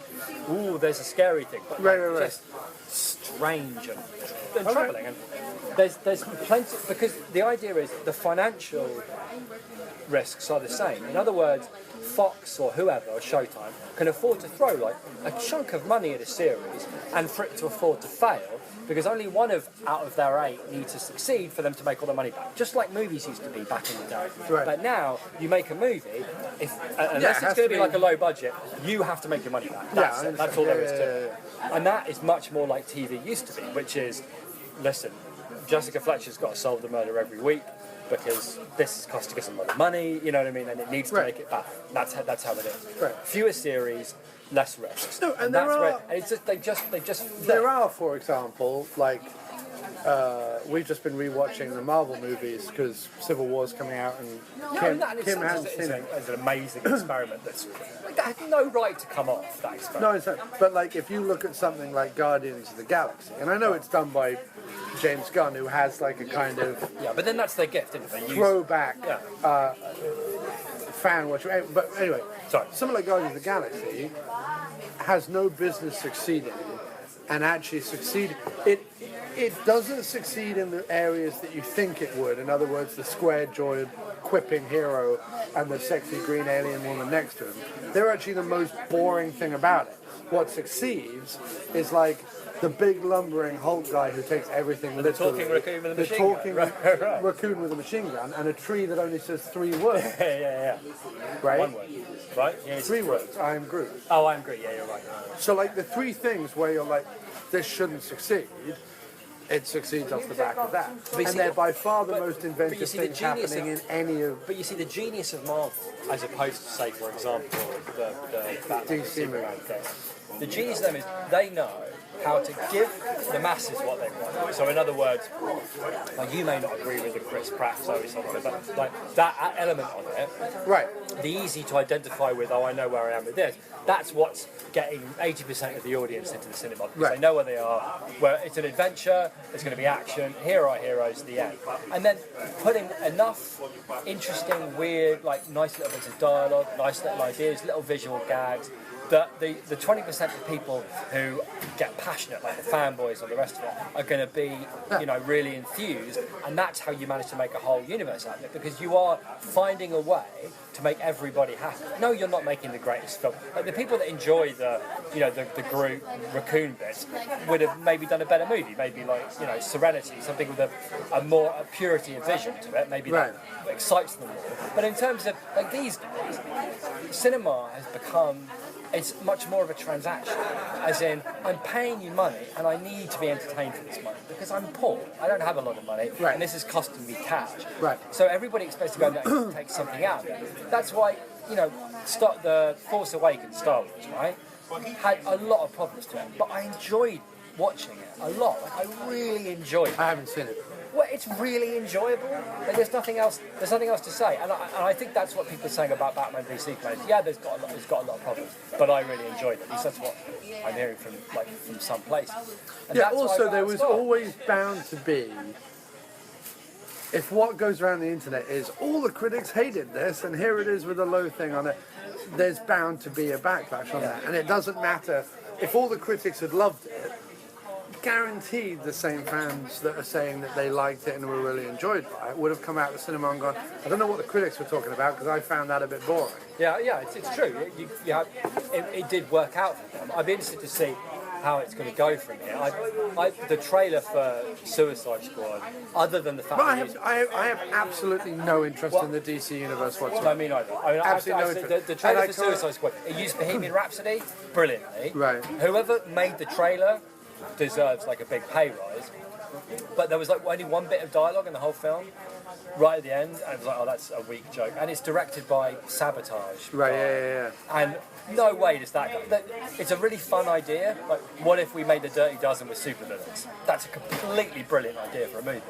ooh, there's a scary thing, but just strange and troubling. And there's plenty, because the idea is the financial risks are the same. In other words, Fox or whoever, or Showtime, can afford to throw like a chunk of money at a series and for it to afford to fail, because only one out of their 8 need to succeed for them to make all the money back. Just like movies used to be back in the day. Right. But now, you make a movie, unless it's going to be like a low budget, you have to make your money back. That's all there is to it. And that is much more like TV used to be, which is, listen, Jessica Fletcher's got to solve the murder every week, because this is costing us a lot of money, you know what I mean, and it needs to make it back. That's how it is. Right. Fewer series, less risks. No, and that's there where, are- and it's just they just There are, for example, like we've just been rewatching the Marvel movies because Civil War's coming out, and Kim hasn't seen it. It's an amazing experiment that had no right to come off, that experiment. No, it's not. But like, if you look at something like Guardians of the Galaxy, and I know it's done by James Gunn, who has like a kind of Yeah, but then that's their gift, isn't it? They use throwback fan watch. But anyway, Sorry. something like Guardians of the Galaxy has no business succeeding, and actually succeed. It doesn't succeed in the areas that you think it would. In other words, the square-jawed, quipping hero and the sexy green alien woman next to him. They're actually the most boring thing about it. What succeeds is like the big lumbering Hulk guy who takes everything literally. talking raccoon with a machine The talking gun. Right. raccoon with a machine gun, and a tree that only says 3 words. yeah. Right? One word, right? Yeah, 3 words. I am Groot. Oh, I'm Groot. Yeah, you're right. So like the 3 things where you're like, this shouldn't succeed, it succeeds off the back of that. And they're by far the most inventive things happening in any of But you see, the genius of Marvel, as opposed to, say, for example, the Batman DC Superman thing, the genius of them is they know how to give the masses what they want. So in other words, like, you may not agree with the Chris Pratt, Zoe something, but like that element of it, right. the easy to identify with, oh, I know where I am with this, that's what's getting 80% of the audience into the cinema, because Right. they know where they are, where it's an adventure, there's going to be action, here are heroes, the end. And then putting enough interesting, weird, like nice little bits of dialogue, nice little ideas, little visual gags, that the 20% of people who get passionate, like the fanboys or the rest of it, are going to be, really enthused, and that's how you manage to make a whole universe out of it, because you are finding a way to make everybody happy. No, you're not making the greatest film. Like the people that enjoy the Groot raccoon bits would have maybe done a better movie, maybe like Serenity, something with a more purity of vision to it, maybe that excites them more. But in terms of like these guys, cinema has become. It's much more of a transaction, as in, I'm paying you money and I need to be entertained for this money because I'm poor. I don't have a lot of money, and this is costing me cash. Right. So everybody expects to go and take something out of it. That's why, the Force Awakens, Star Wars, right, had a lot of problems to it, but I enjoyed watching it a lot. Like, I really enjoyed it. I haven't seen it. Well, it's really enjoyable. Like, there's nothing else to say, and I think that's what people are saying about Batman v Superman. Yeah, it's got a lot of problems, but I really enjoyed it. At least that's what I'm hearing from some places. And Yeah. that's why I Also, got there it was as well. always bound to be. If what goes around the internet is all the critics hated this, and here it is with a low thing on it, there's bound to be a backlash on that, and it doesn't matter if all the critics had loved it. Guaranteed the same fans that are saying that they liked it and were really enjoyed by it would have come out of the cinema and gone, I don't know what the critics were talking about because I found that a bit boring. Yeah, it's true. It did work out for them. I'd be interested to see how it's going to go from here. The trailer for Suicide Squad, other than the fact But that I have absolutely no interest in the DC universe whatsoever. I mean, either. Absolutely no interest. The trailer And for Suicide Squad, it used Bohemian Rhapsody brilliantly. Right. Whoever made the trailer deserves like a big pay rise. but there was like only one bit of dialogue in the whole film, right at the end, and it was like, oh, that's a weak joke. And it's directed by Sabotage. Right, yeah. And no way does that go. It's a really fun idea. Like, what if we made the Dirty Dozen with supervillains? That's a completely brilliant idea for a movie.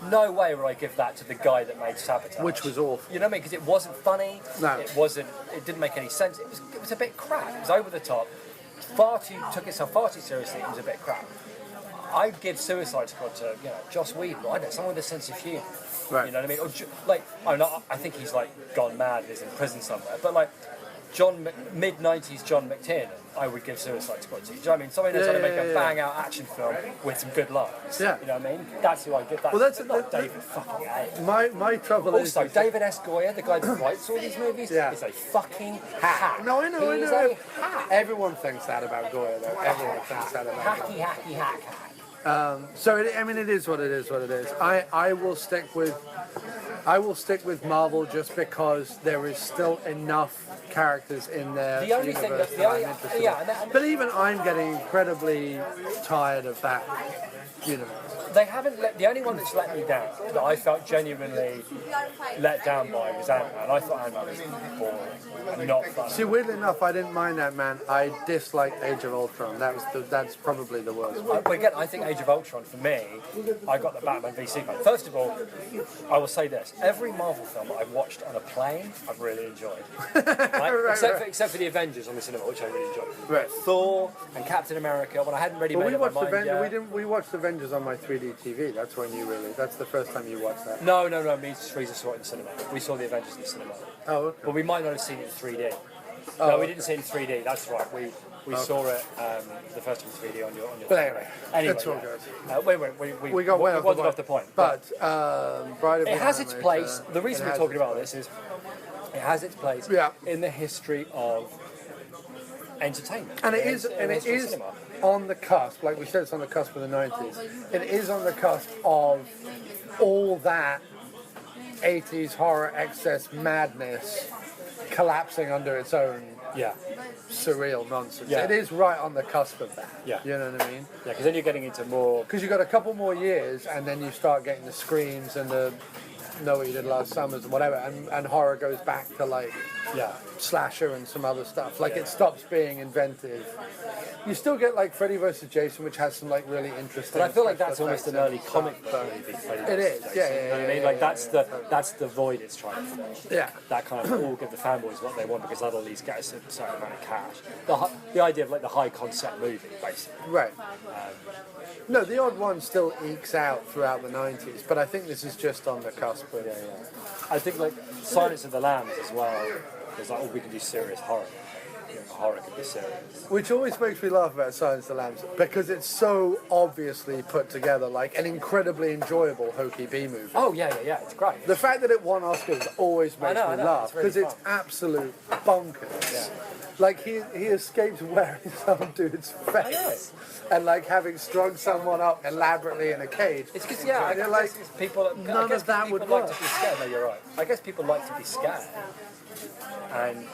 No way would I give that to the guy that made Sabotage. Which was awful. You know what I mean? Because it wasn't funny. No. It didn't make any sense. It was a bit crap. It was over the top. Took itself far too seriously. It was a bit crap. I'd give Suicide Squad to, Joss Whedon. I don't know, someone with a sense of humour. Right. You know what I mean? Or, I think he's like gone mad and is in prison somewhere. But like mid-90s John McTiernan, I would give Suicide Squad to. Do you know what I mean? Somebody knows how to make a bang-out action film with some good lines. Yeah. You know what I mean? That's who I give that. Well, that's not David fucking A. My trouble is... Also, David S. Goyer, the guy that writes all these movies, is a fucking hack. No, I know. He's a hack. Everyone thinks that about Goya, though. Everyone thinks that about Hacky, hacky, hack. So it is what it is. I will stick with Marvel just because there is still enough characters in there. The only thing that I'm interested in. But even I'm getting incredibly tired of that universe. They haven't the only one that's let me down, that I felt genuinely let down by, was Ant-Man. I thought Ant-Man was boring and not fun. See, weirdly enough, I didn't mind Ant-Man. I disliked Age of Ultron. That's probably the worst. But again, I think Age of Ultron, for me, I got the Batman v Superman. First of all, I will say this. Every Marvel film that I've watched on a plane, I've really enjoyed. Except for the Avengers on the cinema, which I really enjoyed. Right. Thor and Captain America, when I hadn't really made up my mind yet. We watched Avengers on my 3D TV. That's when you really. That's the first time you watched that. No. Me and Teresa saw it in the cinema. We saw the Avengers in the cinema. Oh, okay. But we might not have seen it in 3D. No, we didn't see it in 3D. That's right. We saw it the first time in 3D on your. But anyway, it's all good. We got way off the point. But Bride of it has its Re-Animator, place. The reason we're talking about this is it has its place in the history of entertainment. And it is cinema. On the cusp, like we said, it's on the cusp of the 90s. It is on the cusp of all that 80s horror excess madness collapsing under its own surreal nonsense. Yeah. It is right on the cusp of that. Yeah. You know what I mean? Yeah, because then you're getting into more... Because you've got a couple more years and then you start getting the Screams and the Know What You Did Last Summers and whatever, and horror goes back to like slasher and some other stuff. Like it stops being inventive. You still get like Freddy vs. Jason, which has some like really interesting. But I feel like that's almost an early comic book movie. It is, you know what I mean? Like that's the void it's trying to fill. Yeah. That kind of all give the fanboys what they want because that'll at least get a certain amount of cash. The idea of like the high concept movie, basically. Right. No, the odd one still ekes out throughout the 90s, but I think this is just on the cusp of I think like Silence of the Lambs as well. It's like, we can do serious horror. Horror can be serious. Which always makes me laugh about Silence of the Lambs, because it's so obviously put together, like an incredibly enjoyable hokey B movie. Oh, yeah, it's great. The fact that it won Oscars always makes me laugh, because it's absolute bonkers. Yeah. Like, he escapes wearing some dude's face, and like having strung someone up elaborately in a cage. It's because, I guess people... None of that would like work. to be scared. No, you're right. I guess people like to be scared. And...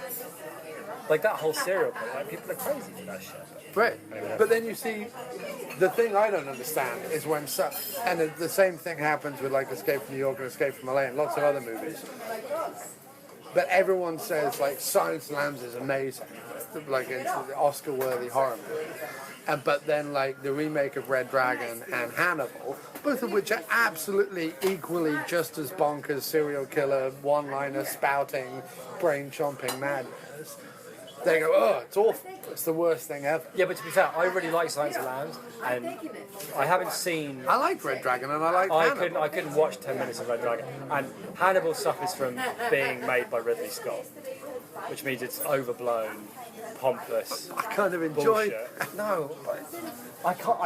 like that whole serial killer, like people are crazy for that shit. Right. But then you see, the thing I don't understand is when and the same thing happens with like Escape from New York and Escape from LA and lots of other movies. But everyone says like Silence of the Lambs is amazing, like it's an Oscar-worthy horror movie. But then like the remake of Red Dragon and Hannibal, both of which are absolutely equally just as bonkers, serial killer, one-liner spouting, brain-chomping madness. They go, oh, it's awful. It's the worst thing ever. Yeah, but to be fair, I really like Silence of the Lambs, and I haven't seen... I like Red Dragon and I like Hannibal. I couldn't watch 10 minutes of Red Dragon. And Hannibal suffers from being made by Ridley Scott, which means it's overblown, pompous. I kind of enjoy... bullshit. No, I can't...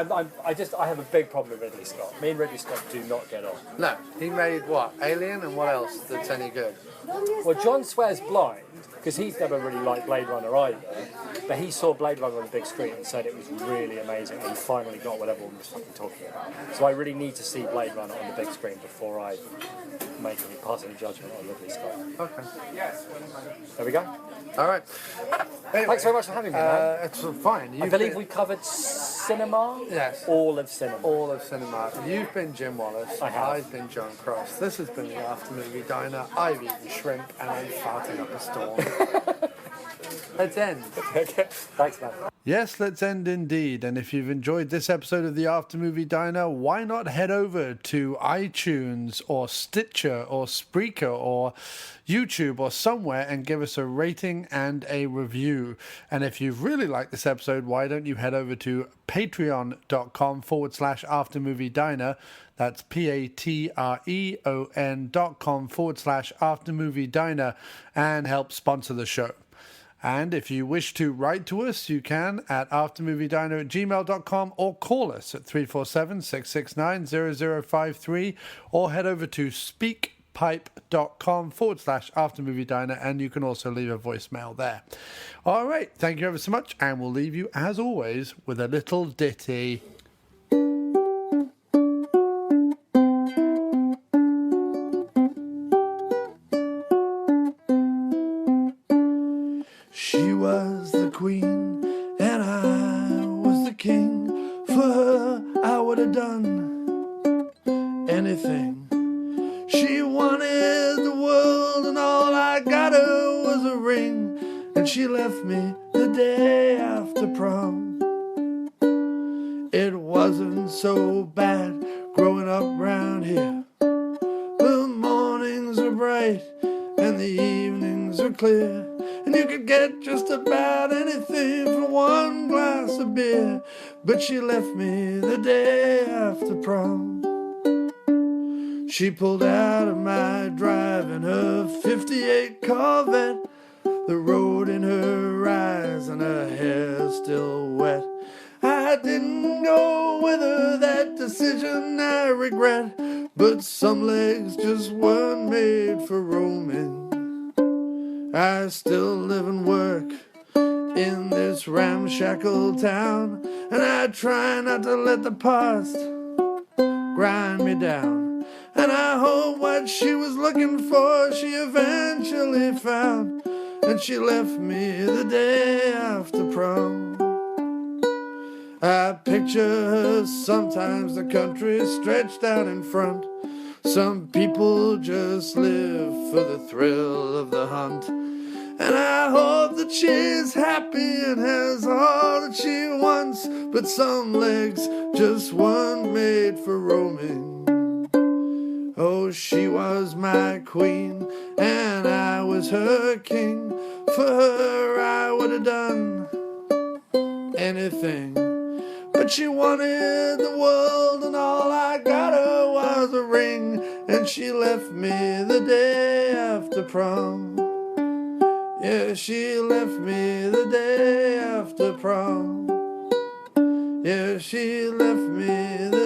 I have a big problem with Ridley Scott. Me and Ridley Scott do not get on. No, he made what? Alien and what else that's any good? Well, John swears blind, because he's never really liked Blade Runner either, but he saw Blade Runner on the big screen and said it was really amazing and he finally got what everyone was fucking talking about. So I really need to see Blade Runner on the big screen before I pass any judgment on Ridley Scott. Okay. There we go. All right. Anyway, Thanks very much for having me, man. It's fine. I believe we covered cinema. Yes. All of cinema. All of cinema. You've been Jim Wallace. I have. I've been John Cross. This has been the After Movie Diner. I've eaten shrimp and I'm farting up a storm. Let's end. Okay. Thanks, man. Yes, let's end indeed. And if you've enjoyed this episode of the After Movie Diner, why not head over to iTunes or Stitcher or Spreaker or YouTube or somewhere and give us a rating and a review. And if you've really liked this episode, why don't you head over to patreon.com/After Movie Diner. That's patreon.com/After Movie Diner and help sponsor the show. And if you wish to write to us, you can at aftermoviediner@gmail.com or call us at 347-669-0053 or head over to speakpipe.com/aftermoviediner and you can also leave a voicemail there. All right, thank you ever so much, and we'll leave you as always with a little ditty. She was the queen and I was the king. For her I would have done anything. She wanted the world and all I got her was a ring. And she left me the day after prom. It wasn't so bad growing up round here. The mornings are bright and the evenings are clear. And you could get just about anything for one glass of beer. But she left me the day after prom. She pulled out of my drive in her 58 Corvette. The road in her eyes and her hair still wet. I didn't go with her, that decision I regret. But some legs just weren't made for roaming. I still live and work in this ramshackle town, and I try not to let the past grind me down. And I hope what she was looking for she eventually found. And she left me the day after prom. I picture her sometimes, the country stretched out in front. Some people just live for the thrill of the hunt. And I hope that she's happy and has all that she wants. But some legs just weren't made for roaming. Oh, she was my queen and I was her king. For her I would have done anything. But she wanted the world and all I got her was a ring. And she left me the day after prom. Yeah, she left me the day after prom. Yeah, she left me the